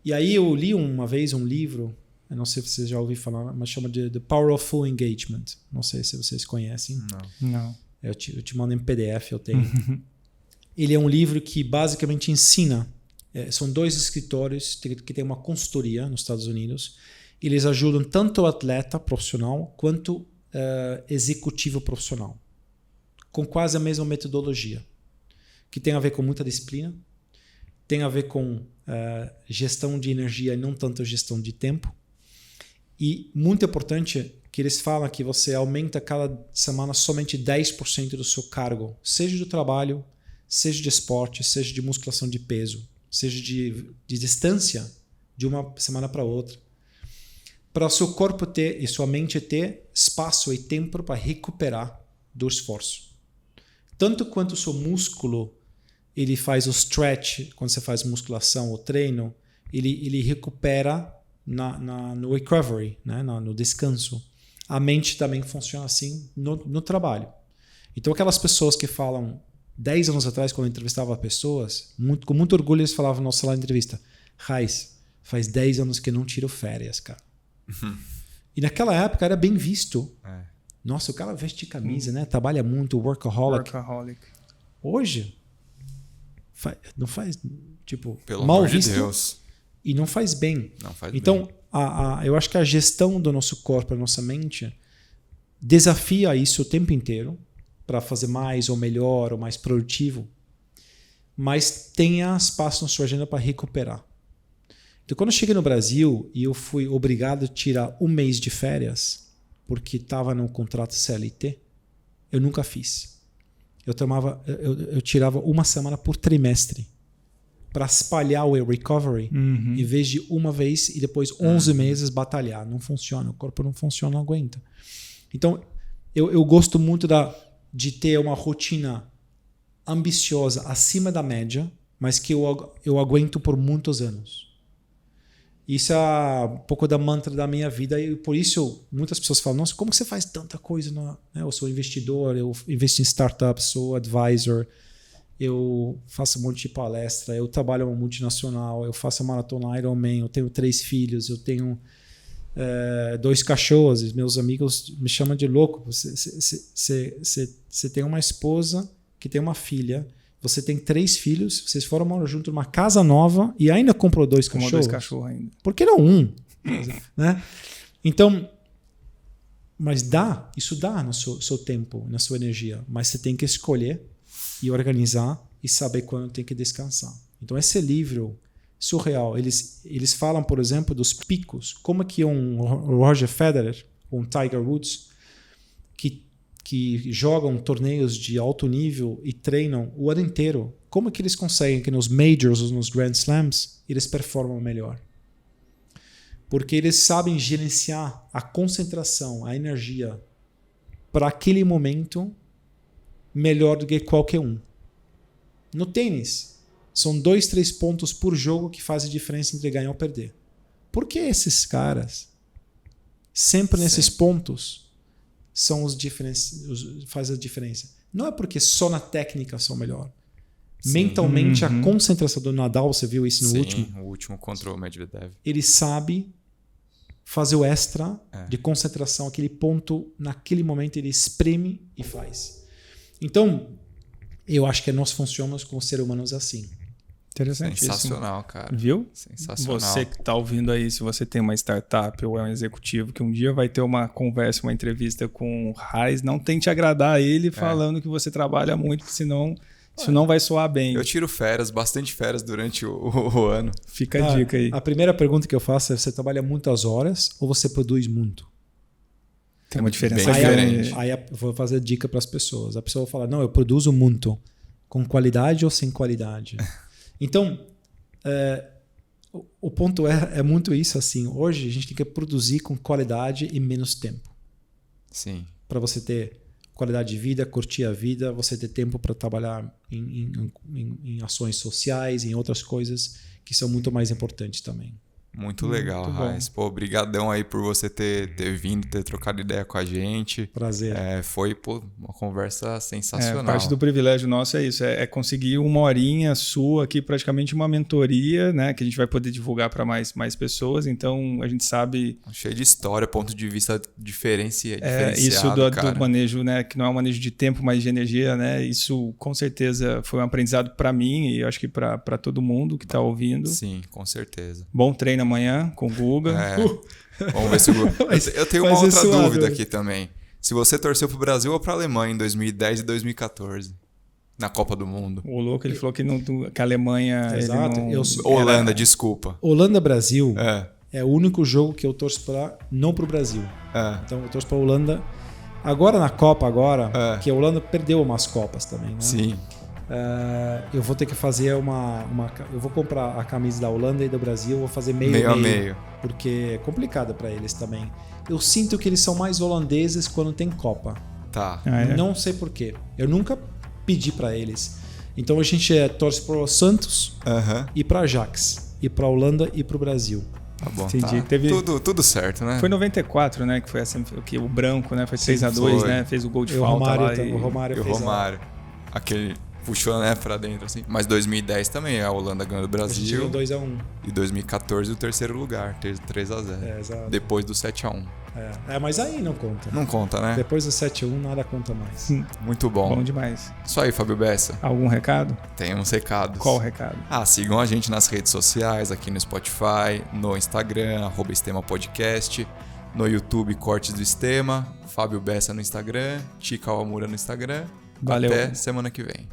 E aí eu li uma vez um livro, eu não sei se vocês já ouviram falar, mas chama de The Power of Full Engagement. Não sei se vocês conhecem. Não. Eu te mando em PDF, eu tenho. Ele é um livro que basicamente ensina. São 2 escritores que têm uma consultoria nos Estados Unidos. Eles ajudam tanto o atleta profissional quanto executivo profissional, com quase a mesma metodologia, que tem a ver com muita disciplina, tem a ver com gestão de energia e não tanto gestão de tempo. E muito importante que eles falam que você aumenta cada semana somente 10% do seu cargo, seja do trabalho, seja de esporte, seja de musculação de peso, seja de distância de uma semana para outra, para o seu corpo ter e sua mente ter espaço e tempo para recuperar do esforço. Tanto quanto o seu músculo ele faz o stretch, quando você faz musculação ou treino, ele recupera no recovery, né? No descanso. A mente também funciona assim no trabalho. Então aquelas pessoas que falam 10 anos atrás, quando eu entrevistava pessoas, com muito orgulho eles falavam na sala de entrevista: Raiz, faz 10 anos que eu não tiro férias, cara. E naquela época era bem visto. Nossa, o cara veste camisa, né? Trabalha muito, workaholic. Hoje, não faz, tipo, Pelo mal amor de visto Deus. e não faz bem. Não faz então, bem. Eu acho que a gestão do nosso corpo, da nossa mente, desafia isso o tempo inteiro para fazer mais ou melhor ou mais produtivo, mas tenha espaço na sua agenda para recuperar. Então, quando eu cheguei no Brasil e eu fui obrigado a tirar um mês de férias porque estava no contrato CLT, eu nunca fiz. Eu tirava uma semana por trimestre para espalhar o recovery, em vez de uma vez e depois 11 meses batalhar. Não funciona, o corpo não funciona, não aguenta. Então, eu gosto muito de ter uma rotina ambiciosa acima da média, mas que eu aguento por muitos anos. Isso é um pouco da mantra da minha vida e por isso muitas pessoas falam: nossa, como você faz tanta coisa? Eu sou investidor, eu investo em startups, sou advisor, eu faço um monte de palestra, eu trabalho em uma multinacional, eu faço a maratona Ironman, eu tenho 3 filhos, eu tenho 2 cachorros, meus amigos me chamam de louco. Você tem uma esposa que tem uma filha, você tem 3 filhos, vocês foram morar junto numa casa nova e ainda comprou 2 cachorros. 2 cachorros ainda. Por que não 1? Né? Então, mas isso dá no seu tempo, na sua energia, mas você tem que escolher e organizar e saber quando tem que descansar. Então esse livro surreal, eles falam, por exemplo, dos picos, como que um Roger Federer, um Tiger Woods, que jogam torneios de alto nível e treinam o ano inteiro, como que eles conseguem que nos Majors ou nos Grand Slams eles performam melhor? Porque eles sabem gerenciar a concentração, a energia para aquele momento melhor do que qualquer um. No tênis, são 2, 3 pontos por jogo que fazem diferença entre ganhar ou perder. Por que esses caras sempre nesses pontos são faz a diferença? Não é porque só na técnica são melhor. Sim. Mentalmente, a concentração do Nadal, você viu isso no último? Sim, o último contra o Medvedev. Ele sabe fazer o extra de concentração, aquele ponto, naquele momento ele espreme e faz. Então, eu acho que nós funcionamos com seres humanos assim. Interessante. Sensacional, cara. Viu? Sensacional. Você que está ouvindo aí, se você tem uma startup ou é um executivo que um dia vai ter uma conversa, uma entrevista com o Raiz, não tente agradar ele falando que você trabalha muito, porque senão isso não vai soar bem. Eu tiro férias, bastante férias durante o ano. Fica a dica aí. A primeira pergunta que eu faço é: você trabalha muitas horas ou você produz muito? Tem uma diferença diferente. Aí vou fazer dica para as pessoas. A pessoa fala: não, eu produzo muito. Com qualidade ou sem qualidade? Então, o ponto é muito isso assim. Hoje a gente tem que produzir com qualidade e menos tempo. Sim. Para você ter qualidade de vida, curtir a vida, você ter tempo para trabalhar em ações sociais, em outras coisas que são muito mais importantes também. Muito legal, Raiz. Pô, brigadão aí por você ter vindo, ter trocado ideia com a gente. Prazer. Foi uma conversa sensacional. Parte do privilégio nosso é isso, é conseguir uma horinha sua aqui, praticamente uma mentoria, né, que a gente vai poder divulgar para mais pessoas. Então, a gente sabe... Cheio de história, ponto de vista diferenciado, isso do manejo, né, que não é um manejo de tempo, mas de energia, né, isso com certeza foi um aprendizado para mim e eu acho que para todo mundo que está ouvindo. Sim, com certeza. Bom treino amanhã com o Guga. Vamos ver se o Guga... Eu tenho uma outra dúvida aqui também. Se você torceu pro Brasil ou pra Alemanha em 2010 e 2014? Na Copa do Mundo. O louco, ele falou que a Alemanha... Exato. Holanda, desculpa. Holanda-Brasil é o único jogo que eu torço não pro Brasil. Então eu torço pra Holanda. Agora na Copa, que a Holanda perdeu umas Copas também, né? Sim. Eu vou ter que fazer eu vou comprar a camisa da Holanda e do Brasil, vou fazer meio a meio, porque é complicado para eles também. Eu sinto que eles são mais holandeses quando tem Copa. Tá. Não sei porquê. Eu nunca pedi para eles. Então a gente torce pro Santos e para Ajax, e para Holanda e pro Brasil. Tá bom. Entendi. Tá. Teve... Tudo certo, né? Foi 94, né? Que foi assim, o branco, né? Foi 3-2, né? Fez o gol de falta lá. O Romário fez. O Romário. Aquele puxou, né, pra dentro, assim. Mas 2010 também, a Holanda ganhou do Brasil. 2-1. E 2014 o terceiro lugar, 3-0. Exato. Depois do 7-1. Mas aí não conta. Não conta, né? Depois do 7-1 nada conta mais. Muito bom. Bom demais. Isso aí, Fábio Bessa. Algum recado? Tem uns recados. Qual o recado? Sigam a gente nas redes sociais, aqui no Spotify, no Instagram, @StemaPodcast, no YouTube, Cortes do Estema, Fábio Bessa no Instagram, Tica Awamura no Instagram. Valeu. Até semana que vem.